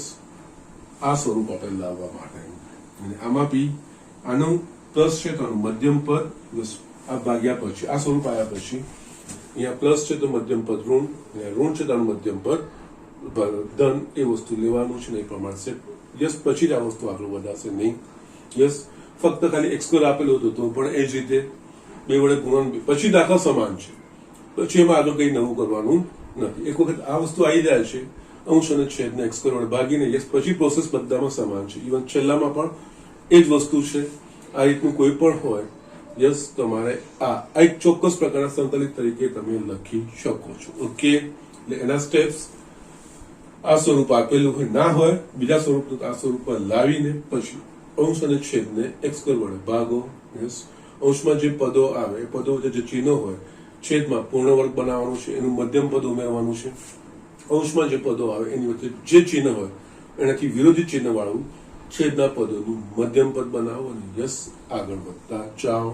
S1: આ સ્વરૂપ આપણે લાવવા માટે. અને આમાં બી આનું પ્લસ છે તો આનું મધ્યમ પદ આ ભાગ્યા પછી આ સ્વરૂપ આવ્યા પછી અહીંયા પ્લસ છે તો મધ્યમ પદ ઋણ, ઋણ છે તો આનું મધ્યમ પદ ધન, એ વસ્તુ લેવાનું છે ને એ પ્રમાણે છે. યસ, પછી જ આ વસ્તુ આગળ વધારશે નહીં. યસ, ફક્ત ખાલી x² આપેલું હતું તો પણ એ જ રીતે 2 વડે ગુણવાનું, પછી દાખલા સમાન છે, પછી એમાં આગળ કંઈ નવું કરવાનું નથી. એક વખત આ વસ્તુ આવી જાય છે અંશ અને છેદને x² વડે ભાગીને યસ પછી પ્રોસેસ બધામાં સમાન છે. ઇવન છેલ્લામાં પણ એ જ વસ્તુ છે. આ રીતનું કોઈ પણ હોય યસ તમારે આ એક ચોક્કસ પ્રકારના સંકલિત તરીકે તમે લખી શકો છો. ઓકે, એટલે એના સ્ટેપ્સ આ સ્વરૂપ આપેલું હોય ના હોય બીજા સ્વરૂપ, આ સ્વરૂપ પર લાવીને પછી અંશ અને છેદને x² વડે ભાગો. યસ, અંશમાં જે પદો આવે એ પદો વચ્ચે જે ચિહ્નો હોય છેદમાં પૂર્ણ વર્ગ બનાવવાનું છે, એનું મધ્યમ પદ ઉમેરવાનું છે. અંશમાં જે પદો આવે એની વચ્ચે જે ચિહ્ન હોય એનાથી વિરોધી ચિહ્ન વાળું છેદના પદોનું મધ્યમ પદ બનાવો અને યસ આગળ વધતા જાઓ.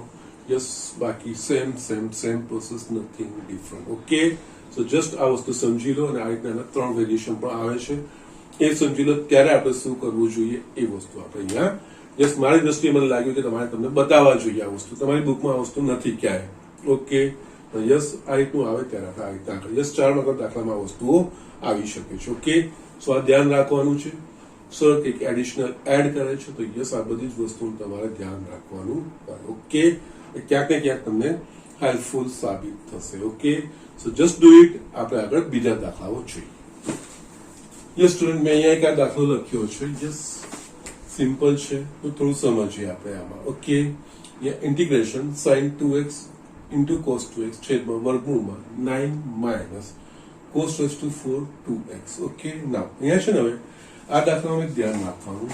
S1: યસ, બાકી same process, nothing different. Okay, so just આ વસ્તુ સમજી લો અને આ રીતના 3 વેરિએશન પણ આવે છે એ સમજી લો. ત્યારે આપણે શું કરવું જોઈએ એ વસ્તુ આપણે અહીંયા યસ મારી દ્રષ્ટિએ મને લાગ્યું કે તમારે તમને બતાવવા જોઈએ. આ વસ્તુ તમારી બુકમાં આ વસ્તુ નથી ક્યાંય. ઓકે, યસ આ રીતનું આવે ત્યારે આપણે આ રીતના આગળ યસ 4 નંબર દાખલામાં આ વસ્તુઓ આવી શકે છે. ઓકે, સો આ ધ્યાન રાખવાનું છે. સર કંઈક એડિશનલ એડ કરે છે તો યસ આ બધી જ વસ્તુનું તમારે ધ્યાન રાખવાનું. ઓકે, ક્યાંક ને ક્યાંક તમને હેલ્પફુલ સાબિત થશે. Okay, so just do it. આપણે આગળ બીજા દાખલાઓ જોઈએ. યસ સ્ટુડન્ટ, મેં અહીંયા એક આ દાખલો લખ્યો છે. યસ સિમ્પલ છે તો થોડું સમજીએ આપણે આમાં. Okay, integration sin 2x * cos 2x છેદમાં વર્ગમૂળમાં 9 - cos 4 2x. ઓકે, નાવ અહીંયા છે ને હવે આ દાખલામાં ધ્યાન રાખવાનું,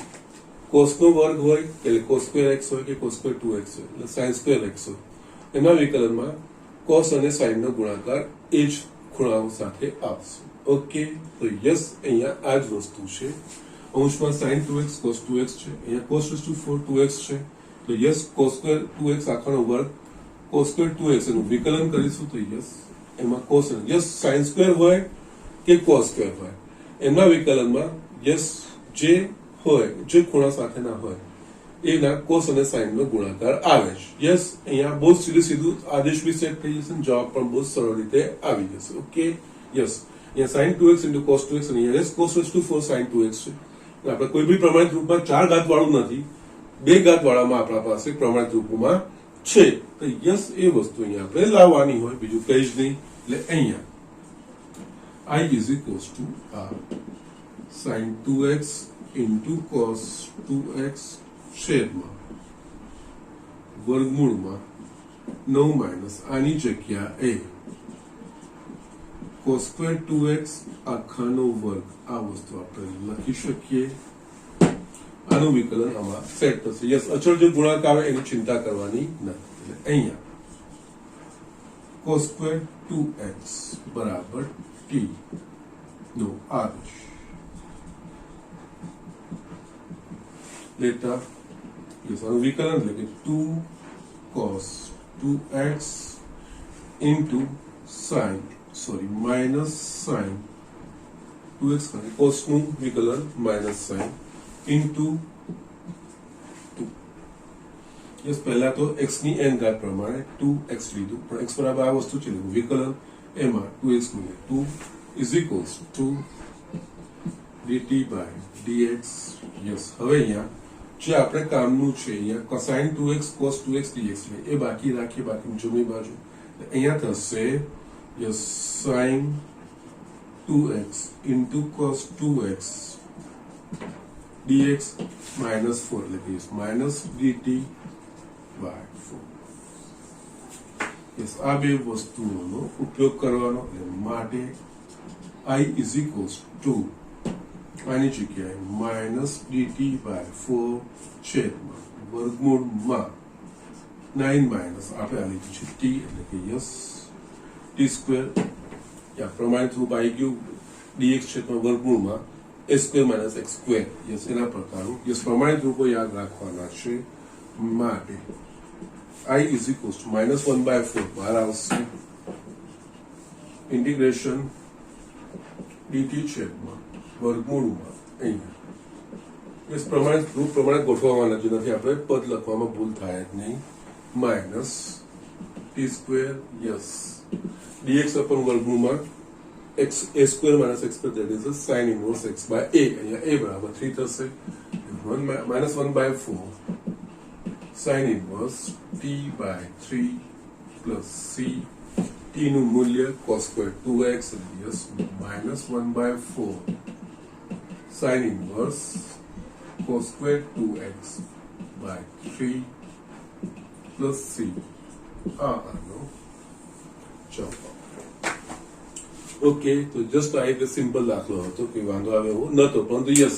S1: cos નો વર્ગ હોય એટલે cos²x હોય કે cos² 2x હોય એટલે sin²x હોય. એના વિકલનમાં cos અને sin નો ગુણાકાર એ જ ખૂણાઓ સાથે આવશે. ઓકે, તો યસ અહીંયા આ જ વસ્તુ છે. અંશમાં sin 2x cos 2x છે, અહીંયા cos raised to 4 2x છે, તો યસ cos square 2x આખાનો વર્ગ cos square 2x એનું વિકલન કરીશું તો યસ એમાં cos યસ sin square હોય કે cos square હોય એના વિકલનમાં યસ જે હોય જે ખૂણા સાથેના હોય એના cos અને sin નો ગુણાકાર આવે છે. યસ અહીંયા બહુ સીધું આદેશ બી સેટ થઈ જશે, જવાબ પણ બહુ સરળ રીતે આવી જશે. ઓકે યસ અહીંયા sin 2x into cos 2x અને yes cos raised to 4 sin 2x છે. આપણે કોઈ બી પ્રમાણિત રૂપમાં 4 ઘાત વાળું નથી, 2 ઘાત વાળામાં આપણા પાસે પ્રમાણિત રૂપમાં છે, તો યસ એ વસ્તુ અહીંયા આપણે લાવવાની હોય, બીજું કઈ જ નહીં. એટલે અહીંયા I is equals to sin 2x into cos 2x છેદમાં વર્ગમૂળમાં 9 માઇનસ આની જગ્યાએ cos square 2x આખાનો વર્ગ આ વસ્તુ આપણે લખી શકીએ. આનું વિકલન આમાં સેટ થશે. યસ અચળ જે ગુણાકાર આવે એની ચિંતા કરવાની નથી. એટલે અહીંયા cos square 2x બરાબર t નો આદેશ લેતા યસ આનું વિકલન એટલે કે 2 cos 2x into sin minus sin 2x cos નું વિકલન minus sin into 2. યસ પહેલા તો x ની n ઘાત પ્રમાણે 2x લીધું, પણ x બરાબર આ વસ્તુ છે વિકલન એમાં 2x ગુણ્યા 2 is equals to dt by dx. Yes હવે અહીંયા જે આપણે કામનું છે અહીંયા sin 2x cos 2x dx એ બાકી રાખીએ, બાકી જમણી બાજુ અહીંયા થશે yes sin 2x into cos 2x dx minus 4 એટલે કે minus dt by 4. યસ આ બે વસ્તુઓનો ઉપયોગ કરવાનો, એટલે માટે I is equals to આની જગ્યાએ માઇનસ dt by 4 છેદમાં વર્ગમૂળમાં 9 માઇનસ આપણે આ લીધું છે t એટલે કે યસ t સ્ક્વેર યા પ્રમાણિત રૂપ આવી ગયું dx છેદમાં વર્ગમૂળમાં a square minus x square. Yes એના પ્રકારનું યસ પ્રમાણિત રૂપો યાદ રાખવાના છે. માટે I is equals to -1 by 4 બહાર આવશે ઇન્ટિગ્રેશન dt છેદમાં વર્ગમૂળમાં અહીંયા યસ પ્રમાણિત રૂપ પ્રમાણે ગોઠવવાના જ નથી, આપણે પદ લખવામાં ભૂલ થાય જ નહીં. Minus T square yes dx અપન વર્ગમૂળમાં x a square minus x square that is a sin inverse x by a. અહીંયા a બરાબર 3 થશે. -1 by 4 sin inverse t by 3 plus c t નું મૂલ્ય cos square 2x yes -1 by 4 sin inverse cos square 2x by 3 plus c આનો જવાબ. Okay, તો just આ એક સિમ્પલ દાખલો હતો, કે વાંધો આવે એવો નતો, પરંતુ યસ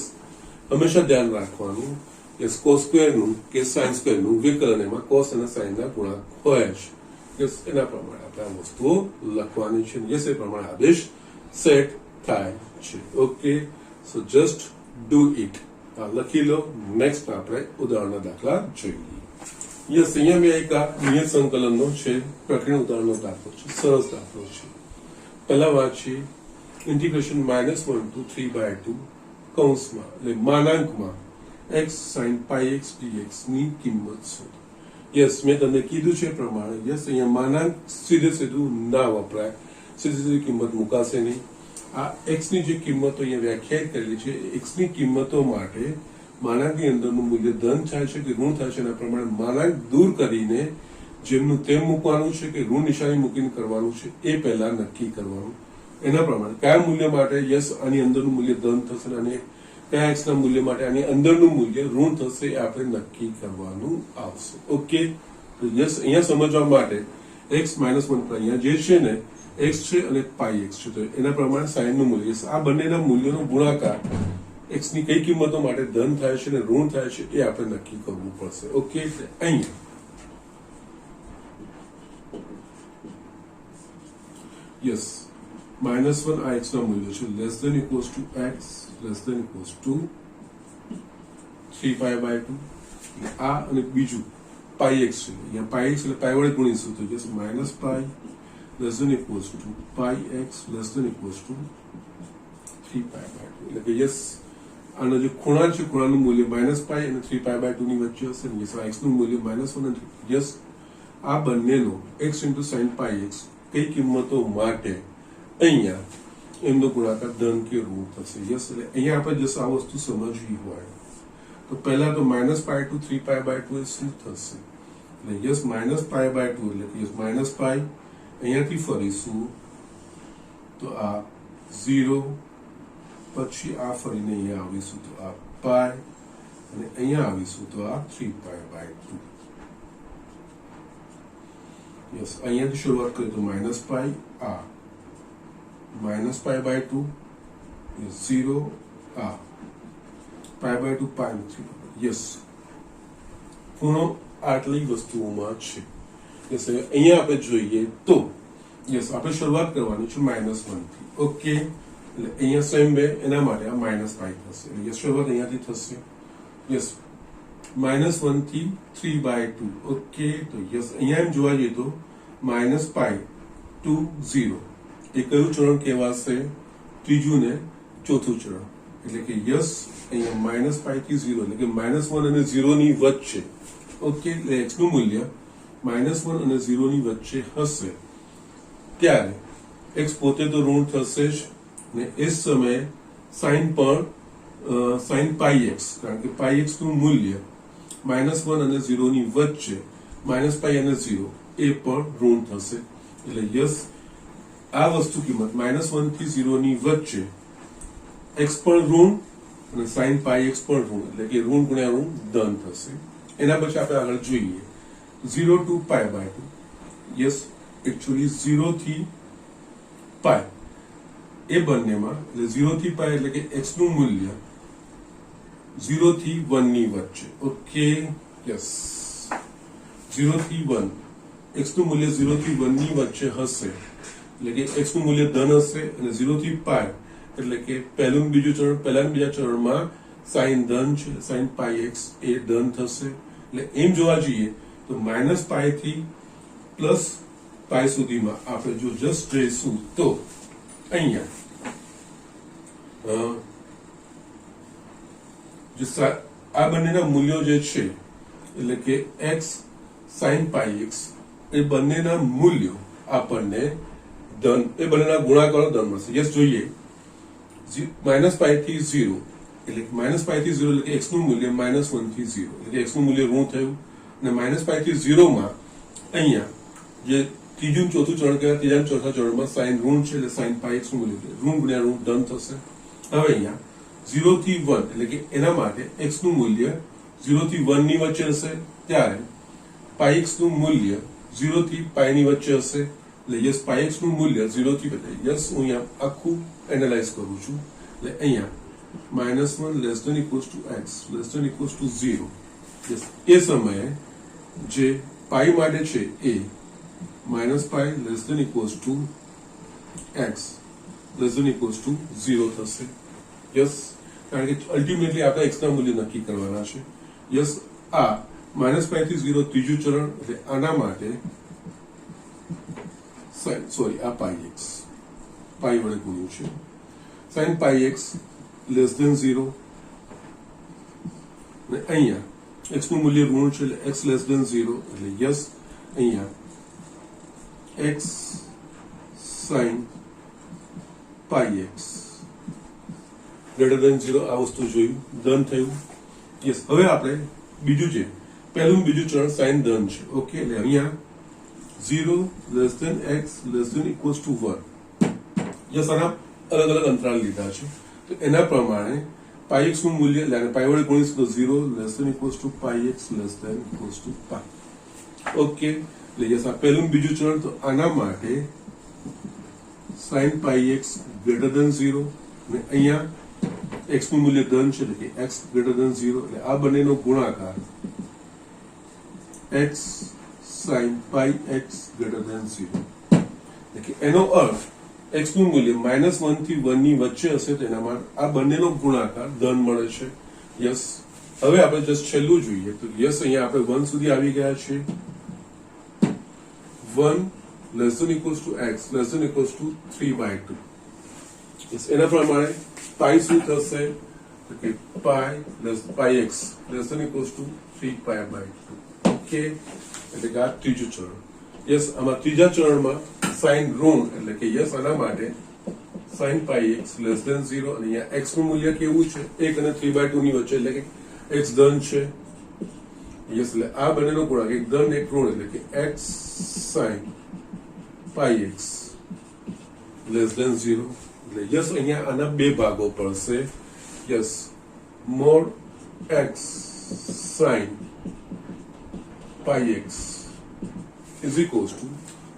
S1: હંમેશા ધ્યાન રાખવાનું યસ cos સ્ક્વેર નું કે sin સ્ક્વેર નું વિકલન એમાં cos અને sin ના ગુણાંક હોય છે. યસ એના પ્રમાણે આપણે આ વસ્તુઓ લખવાની છે. યસ એ પ્રમાણે આદેશ સેટ થાય છે. Okay, so just do it. લખી લો. નેક્સ્ટ આપણે ઉદાહરણના દાખલા જોઈએ. યસ અહીંયા મેં એક નિયત સંકલનનો છે પ્રકરણ ઉદાહરણનો દાખલો છે, સરસ દાખલો છે. પહેલા વાંચીએ ઇન્ટિગ્રેશન -1 to 3/2 કૌંસમાં એટલે માનાંકમાં x sin πx dx ની કિંમત શોધો. યસ મેં તમને કીધું છે પ્રમાણે યસ અહીંયા માનાંક સીધું ના વપરાય, સીધી કિંમત મુકાશે નહીં. આ x ની જે કિંમતો અહીંયા વ્યાખ્યાયિત કરેલી છે, x ની કિંમતો માટે માનાંકની અંદરનું મૂલ્ય ધન થાય છે કે ઋણ થાય છે એના પ્રમાણે માનાંક દૂર કરીને જેમનું તેમ મૂકવાનું છે કે ઋણ નિશાની મૂકીને કરવાનું છે એ પહેલા નક્કી કરવાનું. એના પ્રમાણે કયા મૂલ્ય માટે યસ આની અંદરનું મૂલ્ય ધન થશે અને કયા x ના મૂલ્ય માટે આની અંદરનું મૂલ્ય ઋણ થશે એ આપણે નક્કી કરવાનું આવશે. ઓકે, તો યસ અહીંયા સમજવા માટે x -1 પર અહીંયા જે છે ને x છે અને πx છે, તો એના પ્રમાણે sin નું મૂલ્ય આ બંનેના મૂલ્યોનો ગુણાકાર x ની કઈ કિંમતો માટે ધન થાય છે અને ઋણ થાય છે એ આપણે નક્કી કરવું પડશે. ઓકે, અહીંયા યસ -1 આ x ના મૂલ્ય છે less than equals to x less than equals to 3π/2 આ અને બીજું πx છે અહીંયા πx એટલે પાઈ વડે ગુણીશું તો જશે -π less than equals to πx less than equals to 3π/2 એટલે કે યસ આનો જે ખૂણા છે ખૂણાનું મૂલ્ય -π અને 3π/2 ની વચ્ચે હશે ને યસ x નું મૂલ્ય -1 અને યસ આ બંનેનો x * sin πx કઈ કિંમતો માટે અહીંયા એમનો ગુણાકાર ધન કે ઋણ થશે યસ એટલે અહીંયા આપણે જશે આ વસ્તુ સમજવી હોય તો પહેલા તો -π to 3π/2 એ શું થશે એટલે યસ -π/2 એટલે કે યસ -π અહીંયાથી ફરીશું તો આ 0 પછી આ ફરીને અહીંયા આવીશું તો આ π અને અહીંયા આવીશું તો આ 3π/2 યસ અહીંયાથી શરૂઆત કરીએ તો -π આ -π/2 0 આ π/2 π/3 યસ ખૂણો આટલી વસ્તુઓમાં છે યસ અહીંયા આપણે જોઈએ તો યસ આપણે શરૂઆત કરવાની છે -1 થી ઓકે એટલે અહીંયા સેમ વે એના માટે આ -π થશે એટલે યસ શરૂઆત અહીંયાથી થશે યસ -1 થી 3/2 ઓકે તો યસ અહીંયા એમ જોવા જઈએ તો -π to 0 એ કયું ચરણ કહેવાશે ત્રીજું ને ચોથું ચરણ એટલે કે યસ અહીંયા -π થી 0 એટલે કે -1 અને 0 ની વચ્ચે ઓકે એટલે x નું મૂલ્ય -1 અને 0 ની વચ્ચે હશે ત્યારે x પોતે તો ઋણ થશે જ ને એ જ સમયે sin પણ sin πx કારણ કે πx નું મૂલ્ય -1 અને 0 ની વચ્ચે -π અને 0 એ પણ ઋણ થશે એટલે યસ આ વસ્તુ કિંમત -1 થી 0 ની વચ્ચે x પણ ઋણ અને sin πx પણ ઋણ એટલે કે ઋણ ગુણ્યા ઋણ ધન થશે એના પછી આપણે આગળ જોઈએ 0 to π/2 યસ એકચ્યુઅલી 0 થી π એ બંનેમાં એટલે 0 થી π એટલે કે x નું મૂલ્ય 0 થી 1 ની વચ્ચે ઓકે યસ 0 થી 1 x નું મૂલ્ય 0 થી 1 ની વચ્ચે હશે એટલે કે x નું મૂલ્ય ધન હશે અને 0 થી π એટલે કે પહેલું બીજું ચરણ પહેલા અને બીજા ચરણમાં sin ધન છે sin πx એ ધન થશે એટલે એમ જોવા જઈએ તો -π થી +π સુધીમાં આપણે જો જસ્ટ જઈશું તો અહીંયા આ બંનેના મૂલ્યો જે છે એટલે કે x sin πx એ બંનેના મૂલ્યો આપણને ધન એ બંનેના ગુણાકારો ધન મળશે યસ જોઈએ -π થી 0 એટલે -π થી 0 એટલે કે x નું મૂલ્ય -1 થી 0 એટલે કે x નું મૂલ્ય ઋણ થયું અને -π થી 0 માં અહીંયા જે ત્રીજું ચોથું ચરણ કહેવાય ત્રીજા ચોથા ચરણમાં sin ઋણ છે એટલે sin πx નું મૂલ્ય ઋણ ગુણ્યા ઋણ ધન થશે હવે અહીંયા 0 થી 1 એટલે કે એના માટે x નું મૂલ્ય 0 થી 1 ની વચ્ચે હશે ત્યારે πx નું મૂલ્ય 0 થી π ની વચ્ચે હશે એટલે યસ πx નું મૂલ્ય 0 થી યસ હું અહીંયા આખું એનાલાઇઝ કરું છું એટલે અહીંયા -1 less than equals to x less than equals to 0 yes એ સમયે જે π માટે છે એ -π less than equals to x less than equals to 0 થશે યસ કારણ કે અલ્ટિમેટલી આપણે x ના મૂલ્ય નક્કી કરવાના છે યસ આ -π થી 0 ત્રીજું ચરણ એટલે આના માટે આ πx π વડે ગુણ્યું છે sin πx લેસ ધેન 0 અને અહીંયા x નું મૂલ્ય ઋણ છે એટલે x લેસ ધેન 0 એટલે યસ અહીંયા x sin πx greater than 0 આ વસ્તુ જોયું ધન થયું યસ હવે આપણે બીજું છે પહેલું બીજું ચરણ sin ધન છે ઓકે એટલે અહીંયા 0 less than x less than equals to 1 yes આના અલગ અલગ અંતરાલ લીધા છે તો એના પ્રમાણે πx નું મૂલ્ય એટલે π વડે ગુણીશું તો 0 less than equals to πx less than equals to π okay એટલે યસ આ પહેલું બીજું ચરણ તો આના માટે sin πx ગ્રેટર ધેન 0 અને અહીંયા x નું મૂલ્ય ધન છે એટલે કે x ગ્રેટર ધેન 0 એટલે આ બંનેનો ગુણાકાર x sin πx greater than 0 એટલે કે એનો અર્થ x નું મૂલ્ય -1 થી 1 ની વચ્ચે હશે તેના માટે આ બંનેનો ગુણાકાર ધન મળે છે યસ હવે આપણે જસ્ટ છેલ્લું જોઈએ તો યસ અહીંયા આપણે 1 સુધી આવી ગયા છે 1 less than equals to x less than equals to 3/2 yes એના પ્રમાણે પાઈ શું થશે તો કે pi x less than equals to 3π/2 okay એટલે કે આ ત્રીજું ચરણ યસ આમાં ત્રીજા ચરણમાં સાઇન ઋણ એટલે કે યસ આના માટે sin πx લેસ ધેન 0 અને અહીંયા x નું મૂલ્ય કેવું છે 1 અને 3/2 ની વચ્ચે એટલે કે x ધન છે યસ એટલે આ બંનેનો ગુણાકાર એક ધન એક ઋણ એટલે કે x sin πx less than 0 એટલે યસ અહીંયા આના બે ભાગો પડશે yes mod x sin πx is equals to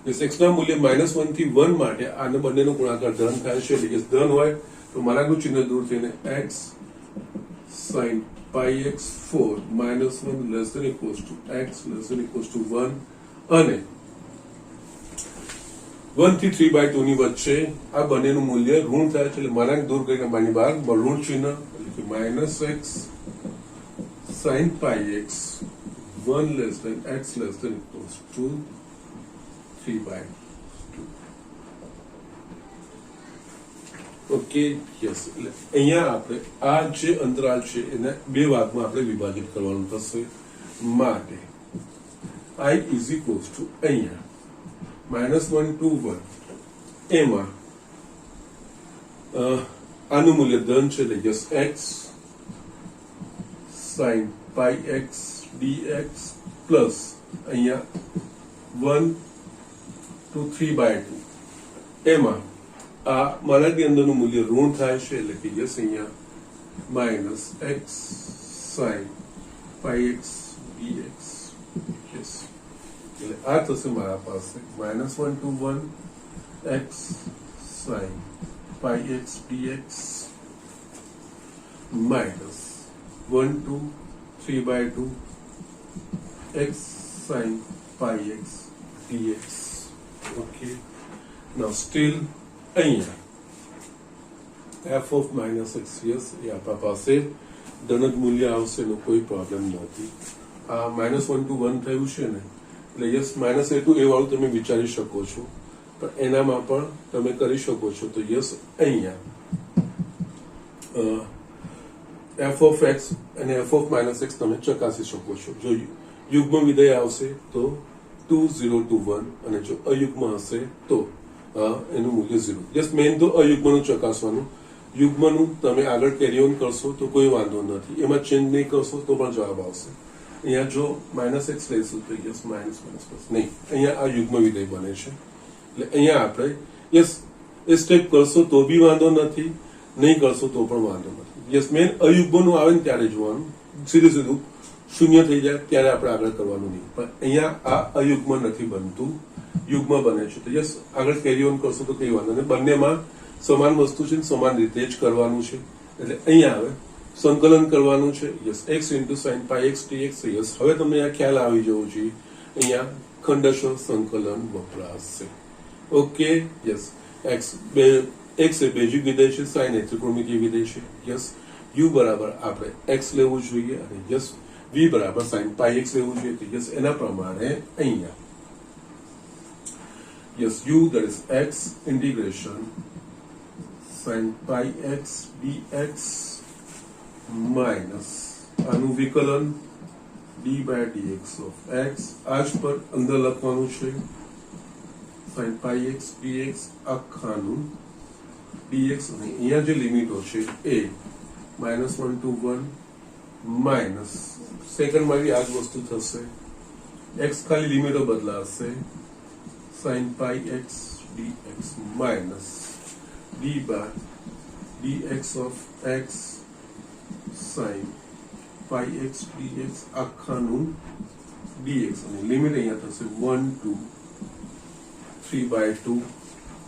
S1: yes x ના મૂલ્ય -1 થી 1 માટે આને બંનેનો ગુણાકાર ધન થાય છે એટલે કે ધન હોય તો મારાનું ચિહ્ન દૂર થઈને x sin πx 4 -1 less than equals to x less than equals to 1 અને 1 થી 3/2 ની વચ્ચે આ બંનેનું મૂલ્ય ઋણ થાય છે એટલે મારાને દૂર કરીને માની બહાર ઋણ ચિહ્ન એટલે કે -x sin πx 1 less than x less than equals to 3/2 okay yes એટલે અહીંયા આપણે આ જે અંતરાલ છે એને બે ભાગમાં આપણે વિભાજિત કરવાનું થશે માટે i ઇઝ ઇક્વલ્સ ટુ અહીંયા -1 to 1 એમાં આનું મૂલ્ય ધન છે એટલે yes x sin πx dx plus અહીંયા 1 to 3/2 એમાં આ મારાની અંદરનું મૂલ્ય ઋણ થાય છે એટલે કે યસ અહીંયા -x sin πx dx yes એટલે આ થશે મારા પાસે -1 to 1 x sin πx dx -1 to 3/2 x sin πx dx okay now still અહીંયા f of -x યસ એ આપણા પાસે ધન મૂલ્ય આવશે એનો કોઈ પ્રોબ્લેમ નથી આ -1 to 1 થયું છે ને એટલે યસ -a to a વાળું તમે વિચારી શકો છો પણ એનામાં પણ તમે કરી શકો છો તો યસ અહીંયા f of x અને f of -x તમે ચકાસી શકો છો જો યુગ્મ વિધેય આવશે તો 2 0 to 1 અને જો અયુગ્મ હશે તો એનું મૂલ્ય 0 યસ મેઇન તો અયુગ્મનું ચકાસવાનું યુગ્મનું તમે આગળ કેરી ઓન કરશો તો કોઈ વાંધો નથી એમાં ચેન્જ નહીં કરશો તો પણ જવાબ આવશે અહીંયા જો -x લઈશું તો યસ માઇનસ નહીં અહીંયા આ યુગ્મ વિધેય બને છે એટલે અહીંયા આપણે યસ એ સ્ટેપ કરશો તો બી વાંધો નથી નહીં કરશો તો પણ વાંધો નથી યસ મેઇન અયુગ્મનું આવે ને ત્યારે જોવાનું સીધું શૂન્ય થઈ જાય ત્યારે આપણે આગળ કરવાનું નહીં પણ અહીંયા આ અયુગ્મ નથી બનતું યુગ્મ બને છે તો યસ આગળ કેરી ઓન કરશો તો કઈ વાંધો નહીં બંનેમાં સમાન વસ્તુ છે સમાન રીતે જ કરવાનું છે એટલે અહીંયા આવે સંકલન કરવાનું છે yes x into sin πx dx yes હવે તમને આ ખ્યાલ આવી જવો જોઈએ અહીંયા ખંડશ સંકલન વપરાશે ઓકે યસ x એ બેઝિક વિધેય છે sin એ ત્રિકોણમિતિય વિધેય છે યસ u બરાબર આપણે x લેવું જોઈએ અને યસ v બરાબર sin πx લેવું જોઈએ તો યસ એના પ્રમાણે અહીંયા yes u that is x integration sin πx dx minus આનું વિકલન d/dx of x આજ પર અંદર લખવાનું છે sin πx dx આખાનું dx અને અહીંયા જે લિમિટો છે એ -1 to 1 માઇનસ સેકન્ડમાં બી આ જ વસ્તુ થશે x ખાલી લિમિટો બદલાશે sin πx dx minus d/dx of x sin πx dx આખાનું dx અને લિમિટ અહીંયા થશે 1 to 3/2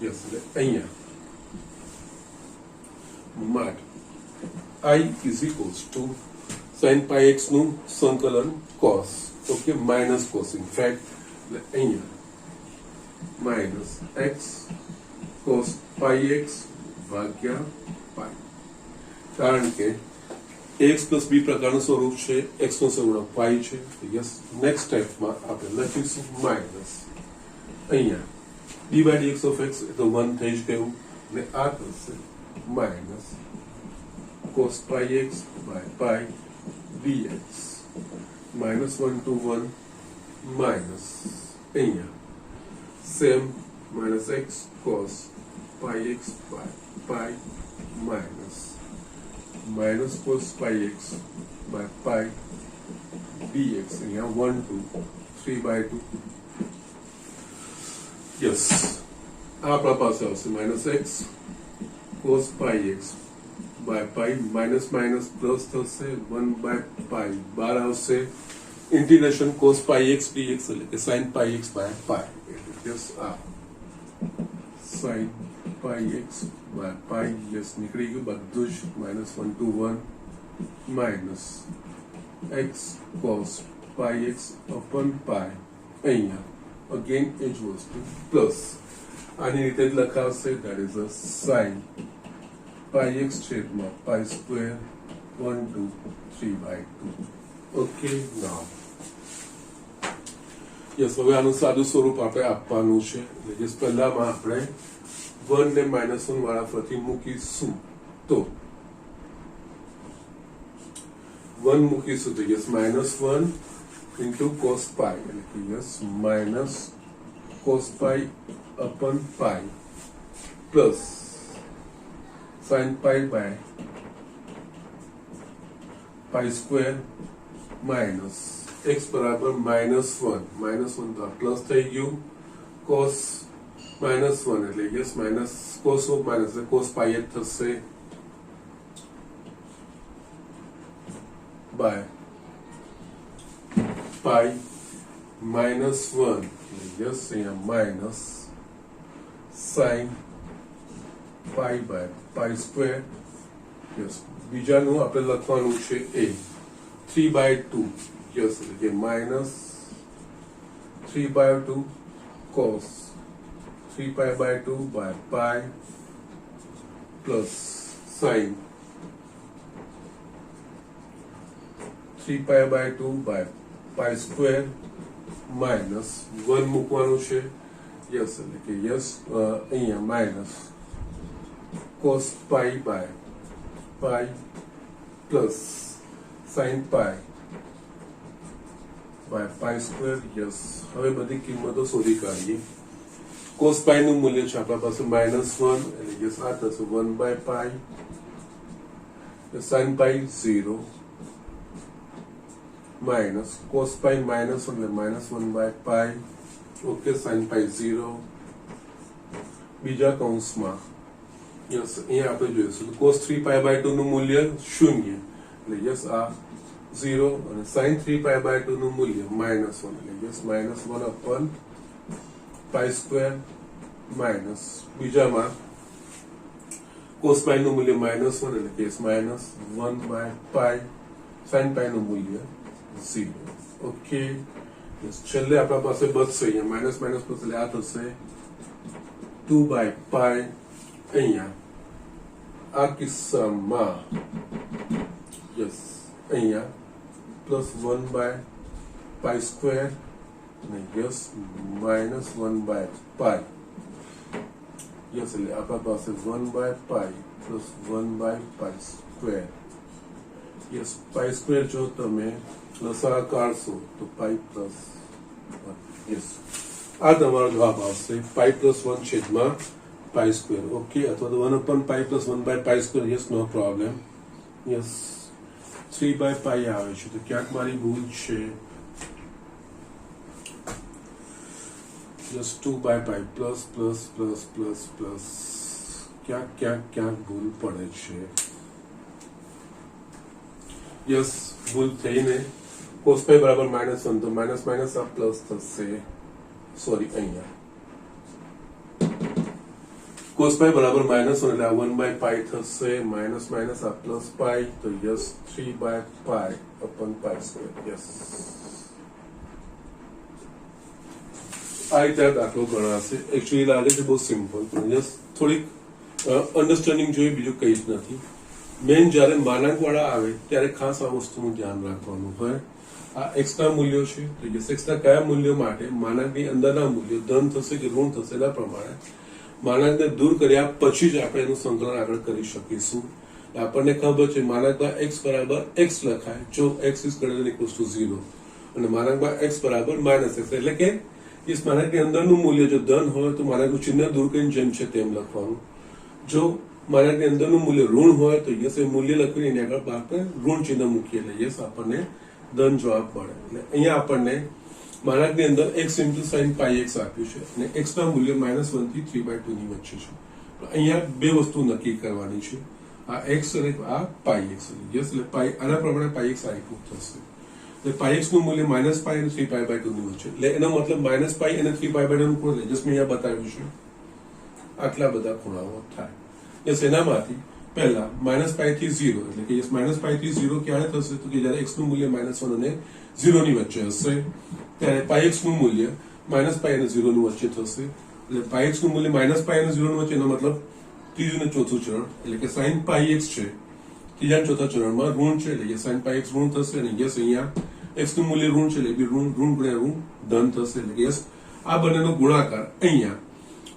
S1: યસ એટલે અહીંયા માટે I is equals to sin πx નું સંકલન cos okay minus cos in fact એટલે અહીંયા minus x cos πx ભાગ્યા પાઈ કારણ કે एक्स प्लस बी प्रकारનું સ્વરૂપ છે x નો સગુણક પાઈ છે યસ નેક્સ્ટ સ્ટેપમાં આપણે લખીશું માઇનસ અહીંયા d by dx of x એ તો 1 થઈ જ ગયું ને આ થશે minus cos pi x by pi dx minus 1 to 1 minus અહીંયા same minus x cos pi x by pi minus cos pi x by pi dx અહીંયા 1 to 3 by 2 yes આપણા પાસે આવશે minus x cos pi x by pi minus minus plus થશે 1 by pi બાર આવશે integration cos pi x dx એટલે કે sin pi x by pi એટલે yes આ sin pi x by pi yes નીકળી ગયું બધું જ -1 to 1 minus x cos pi x upon pi અહીંયા again એ જ વસ્તુ પ્લસ આની રીતે જ લખાવશે that is a sin pi x છેદમાં pi square 1 to 3 by 2 okay now yes હવે આનું સાદું સ્વરૂપ આપણે આપવાનું છે એટલે જે પહેલામાં આપણે 1 ને -1 વાળા ફરથી મૂકીશું તો 1 મૂકીશું તો yes -1 into cos pi એટલે કે yes minus cos pi upon pi plus sin pi by pi square minus x बराबर -1 तो प्लस થઈ ગયું cos -1 એટલે yes minus cos of minus cos pi જ થશે by pi -1 yes અહીંયા minus sin pi by pi square yes બીજાનું આપણે લખવાનું છે a 3 by 2 yes એટલે minus 3 by 2 cos 3 pi by 2 by pi plus sin 3 pi by 2 by pi square minus 1 મૂકવાનું છે yes એટલે કે yes અહીંયા minus cos pi by pi plus sin pi by pi square yes હવે બધી કિંમતો શોધી કાઢીએ cos pi નું મૂલ્ય છે આપણા પાસે -1 એટલે yes આ થશે 1 by pi sin pi 0 minus cos pi -1 એટલે -1 by pi okay sin pi 0 બીજા કૌંસમાં yes અહીંયા આપણે જોઈશું cos 3 pi by 2 નું મૂલ્ય 0 એટલે yes આ 0 અને sin 3 pi by 2 નું મૂલ્ય -1 એટલે yes -1 upon pi square minus બીજામાં cos pi નું મૂલ્ય -1 એટલે કે -1 by pi sin pi નું મૂલ્ય 0 ઓકે yes છેલ્લે આપણા પાસે બચશે અહીંયા માઇનસ માઇનસ પ્લસ એટલે આ થશે 2 by pi અહીંયા આ કિસ્સામાં yes અહીંયા +1 by pi square અને yes -1 by pi yes એટલે આપણા પાસે 1 by pi +1 by pi square yes pi square જો તમે લસા કાઢશો તો pi plus 1 yes આ તમારો જવાબ આવશે pi plus 1 છેદમાં pi square ઓકે અથવા તો 1 upon pi plus 1 by pi square yes no problem yes 3 by pi આવે છે તો ક્યાંક મારી ભૂલ છે yes 2 by pi plus ક્યાંક ભૂલ પડે છે yes ભૂલ થઈને cos pi બરાબર -1 તો માઇનસ માઇનસ આ પ્લસ થશે સોરી અહીંયા cos pi બરાબર -1 એટલે આ 1 by pi થશે માઇનસ માઇનસ આ પ્લસ pi તો yes 3 by pi upon pi square yes આ રીતે દાખલો ગણાશે એકચ્યુઅલી લાગે છે બહુ સિમ્પલ પણ યસ થોડીક અન્ડરસ્ટેન્ડિંગ જોઈએ બીજું કંઈ જ નથી મેન જ્યારે માનાંકવાળા આવે ત્યારે ખાસ આ વસ્તુનું ધ્યાન રાખવાનું હોય. આ એક્સના મૂલ્યો છે તો યસ એક્સના કયા મૂલ્યો માટે માનાંકની અંદરના મૂલ્યો ધન થશે કે ઋણ થશે એના પ્રમાણે માનાંકને દૂર કર્યા પછી જ આપણે એનું સંકલન આગળ કરી શકીશું. આપણને ખબર છે માનાંકમાં x બરાબર x લખાય જો x is greater equal to 0 અને માનાંકમાં x બરાબર -x એટલે કે इस मानक के अंदरનું મૂલ્ય જો ધન હોય તો માનકનું ચિહ્ન દૂર કરીને જેમ છે તેમ લખવાનું. જો માનકની અંદરનું મૂલ્ય ઋણ હોય તો યસ એ મૂલ્ય લખીને એની આગળ આપણે ઋણ ચિહ્ન મૂકીએ એટલે યસ આપણને ધન જવાબ મળે. એટલે અહીંયા આપણને માનકની અંદર x ઇન્ટુ sin πx આપ્યું છે અને x ના મૂલ્ય -1 થી 3/2 ની વચ્ચે છે. અહીંયા બે વસ્તુ નક્કી કરવાની છે, આ x અને આ πx. યસ એટલે આના પ્રમાણે πx આઉટપુટ થશે. એટલે πx નું મૂલ્ય -π અને 3π/2 ની વચ્ચે એટલે એનો મતલબ -π અને 3π/2 નું ખૂણો એટલે જસ્ટ મેં અહીંયા બતાવ્યું છે આટલા બધા ખૂણાઓ થાય. યસ એનામાંથી પહેલા -π થી 0 એટલે કે યસ -π થી 0 ક્યારે થશે તો કે જ્યારે x નું મૂલ્ય -1 અને 0 ની વચ્ચે હશે ત્યારે πx નું મૂલ્ય -π અને 0 ની વચ્ચે થશે. એટલે πx નું મૂલ્ય -π અને 0 ની વચ્ચે એનો મતલબ ત્રીજું ને ચોથું ચરણ એટલે કે sin πx છે ત્રીજા ચોથા ચરણમાં ઋણ છે એટલે કે sin πx ઋણ થશે અને યસ અહીંયા x નું મૂલ્ય ઋણ છે એટલે ઋણ ગુણ્યા ઋણ ધન થશે. એટલે કે યસ આ બંનેનો ગુણાકાર અહીંયા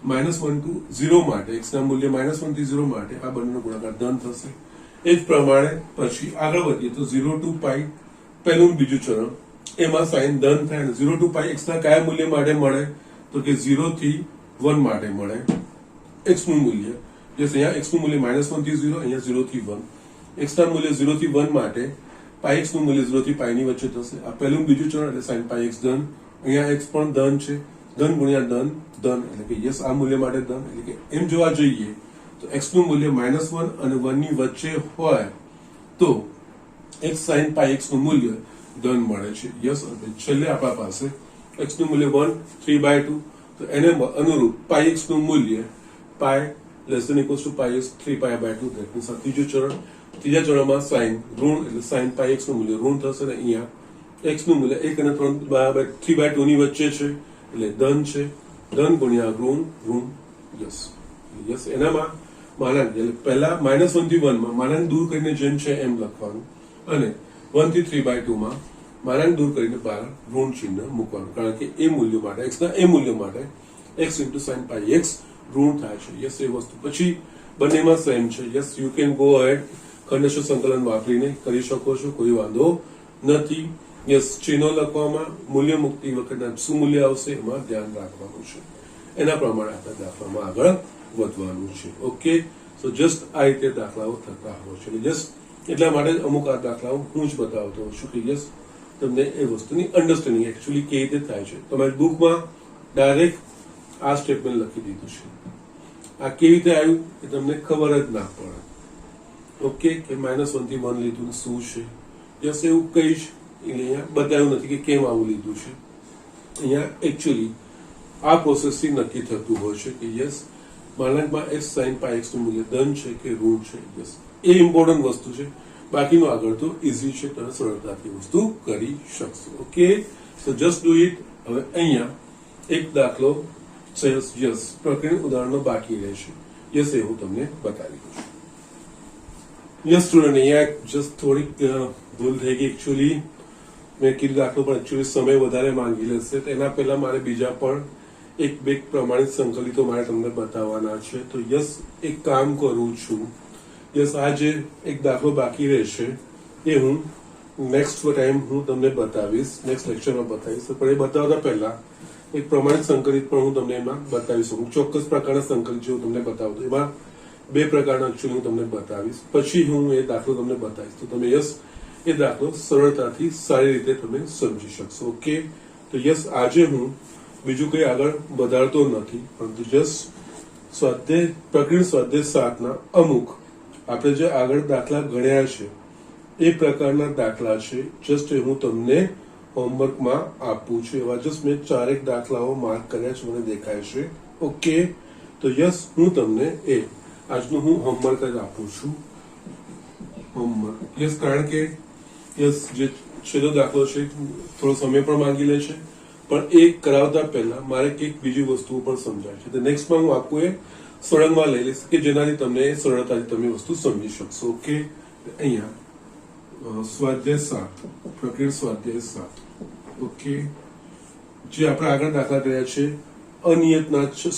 S1: -1 to 0 માટે x ના મૂલ્ય -1 થી 0 માટે આ બંનેનો ગુણાકાર ધન થશે. એ જ પ્રમાણે પછી આગળ વધીએ તો 0 to π પહેલું બીજું ચરણ એમાં sin ધન થાય અને 0 to π x ના કયા મૂલ્ય માટે મળે તો કે 0 થી 1 માટે મળે x નું મૂલ્ય. યસ અહીંયા x નું મૂલ્ય -1 થી 0 અહીંયા 0 થી 1 x ના મૂલ્ય 0 થી 1 માટે πx નું મૂલ્ય 0 થી π ની વચ્ચે થશે. આ પહેલું બીજું ચરણ એટલે sin πx ધન અહીંયા x પણ ધન છે ધન ગુણ્યા ધન ધન એટલે કે યસ આ મૂલ્ય માટે ધન એટલે કે એમ જોવા જઈએ તો x નું મૂલ્ય -1 અને 1 ની વચ્ચે હોય તો x sin πx નું મૂલ્ય ધન મળે છે. યસ છેલ્લે આપણા પાસે x નું મૂલ્ય 1 3/2 તો એને અનુરૂપ πx નું મૂલ્ય π less than equals to πx 3π/2 that means ત્રીજું ચરણ ત્રીજા ચરણમાં sin ઋણ એટલે sin πx નું મૂલ્ય ઋણ થશે અને અહીંયા x નું મૂલ્ય 1 અને 3/2 ની વચ્ચે છે એટલે ધન છે ધન ગુણ્યા ઋણ ઋણ યસ યસ એનામાં માનાંક એટલે પહેલા -1 થી 1 માં માનાંક દૂર કરીને જેમ છે એમ લખવાનું અને 1 થી 3/2 માં માનાંક દૂર કરીને બહાર ઋણ ચિહ્ન મૂકવાનું કારણ કે એ મૂલ્ય માટે x ના એ મૂલ્ય માટે x ઇન્ટુ sin πx ઋણ થાય છે. યસ એ વસ્તુ પછી બંનેમાં સેમ છે. Yes you can go ahead ખંડેશ સંકલન વાપરીને કરી શકો છો કોઈ વાંધો નથી. યસ ચિહ્નો લખવામાં મૂલ્ય મુક્તિ વખતે શું મૂલ્ય આવશે એમાં ધ્યાન રાખવાનું છે એના પ્રમાણે આપણે દાખલામાં આગળ વધવાનું છે. ઓકે સો જસ્ટ આ રીતે દાખલાઓ થતા હોય છે. જસ્ટ એટલા માટે જ અમુક આ દાખલાઓ હું જ બતાવતો હોઉં છું કે યસ તમને એ વસ્તુની અન્ડરસ્ટેન્ડિંગ એકચ્યુઅલી કેવી રીતે થાય છે. તમારી બુકમાં ડાયરેક્ટ આ સ્ટેટમેન્ટ લખી દીધું છે, આ કેવી રીતે આવ્યું એ તમને ખબર જ ના પડે. ઓકે કે -1 થી 1 લીધું શું છે યસ એવું કઈ જ અહીંયા બતાવ્યું નથી કે કેમ આવું લીધું છે. અહીંયા એકચ્યુઅલી આ પ્રોસેસથી નક્કી થતું હોય છે કે યસ માનાંકમાં x sin πx નું મૂલ્ય ધન છે કે ઋણ છે. યસ એ ઇમ્પોર્ટન્ટ વસ્તુ છે, બાકીનું આગળ તો ઇઝી છે, તમે સરળતાથી વસ્તુ કરી શકશો. Okay so just do it. હવે અહીંયા એક દાખલો યસ પ્રકરણ ઉદાહરણો બાકી રહેશે. યસ એ હું તમને બતાવી દઉં છું. યસ સ્ટુડન્ટ અહીંયા જસ્ટ થોડીક ભૂલ થઈ ગઈ. એકચ્યુઅલી મેં કીધું દાખલો પણ એકચ્યુઅલી સમય વધારે માંગી લેશે તો એના પહેલા મારે બીજા પણ એક બે પ્રમાણિત સંકલિતો મારે તમને બતાવવાના છે. તો યસ એક કામ કરું છું. યસ આ જે એક દાખલો બાકી રહેશે એ હું નેક્સ્ટ ટાઈમ હું તમને બતાવીશ, નેક્સ્ટ લેક્ચરમાં બતાવીશ. પણ એ બતાવતા પહેલા એક પ્રમાણિત સંકલિત પણ હું તમને એમાં બતાવી શકું. ચોક્કસ પ્રકારના સંકલિત જે હું તમને બતાવું એમાં બે પ્રકારના એકચ્યુઅલી હું તમને બતાવીશ, પછી હું એ દાખલો તમને બતાવીશ તો તમે યસ એ દાખલો સરળતાથી સારી રીતે તમે સમજી શકશો. ઓકે તો યસ આજે હું બીજું કંઈ આગળ વધારતો નથી પરંતુ જસ્ટ સ્વાધ્યાય પ્રકરણ સ્વાધ્યાય 7 ના અમુક આપણે જે આગળ દાખલા ગણ્યા છે એ પ્રકારના દાખલા છે. જસ્ટ હું તમને હોમવર્કમાં આપું છું. એવા જસ્ટ મેં 4 દાખલાઓ માર્ક કર્યા છે મને દેખાય છે. ઓકે તો યસ હું તમને એ આજનું હું હોમવર્ક જ આપું છું. હોમવર્ક યસ કારણ કે યસ જે છેલ્લો દાખલો છે થોડો સમય પણ માંગી લે છે પણ એ કરાવતા પહેલા મારે કંઈક બીજી વસ્તુઓ પણ સમજાય છે. તો નેક્સ્ટમાં હું આપું એ સળંગમાં લઈ લઈશ કે જેનાથી તમને સરળતાથી તમે વસ્તુ સમજી શકશો. ઓકે, અહીંયા સ્વાધ્યાય 7, પ્રકરણ સ્વાધ્યાય 7. ઓકે, જે આપણે આગળ દાખલા કર્યા છે અનિયતના છે,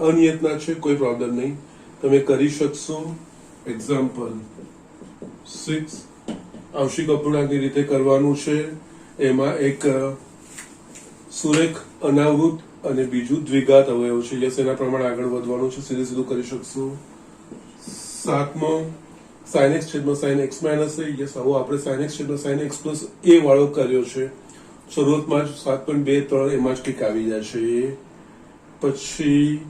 S1: અનિયતના છે, કોઈ પ્રોબ્લેમ નહીં, તમે કરી શકશો. એક્ઝામ્પલ 6 આંશિક અપૂર્ણાંકની રીતે કરવાનું છે. એમાં એક સુરેખ અનાવૃત અને બીજું દ્વિઘાત અવયવ છે. યસ, એના પ્રમાણે આગળ વધવાનું છે. સીધે સીધું કરી શકશો. 7મો sin x છેદમાં sin x minus a. Yes, આવો આપણે sin x છેદમાં sin x પ્લસ a વાળો કર્યો છે. શરૂઆતમાં જ 7.23 એમાં જ કંઈક આવી જાય છે. પછી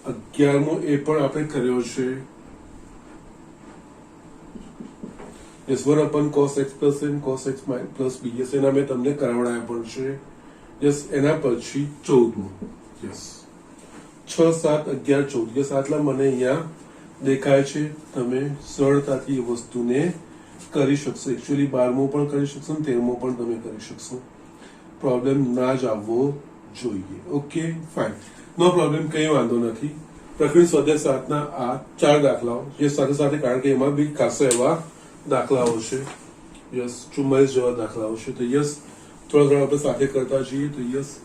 S1: 11મો એ પણ આપણે કર્યો છે. Yes, 1 upon cos x plus n cos x plus b. Yes, એના મેં તમને કરાવડાયા પણ છે. યસ, એના પછી 14મો. યસ, 6, 7, 11, 14. યસ, આટલા મને અહીંયા દેખાય છે. તમે સરળતાથી એ વસ્તુને કરી શકશો. એકચ્યુઅલી 12મો પણ કરી શકશો, 13મો પણ તમે કરી શકશો. પ્રોબ્લેમ ના જ આવવો જોઈએ. ઓકે, ફાઇન, નો પ્રોબ્લેમ, કઈ વાંધો નથી. પ્રકરણ સ્વાધ્યાય 7ના આ 4 દાખલાઓ, જે સાથે સાથે, કારણ કે એમાં બી ખાસા એવા દાખલાઓ છે. યસ, 44 જેવા દાખલાઓ છે. તો યસ, થોડા થોડા આપણે સાથે કરતા જઈએ. તો યસ,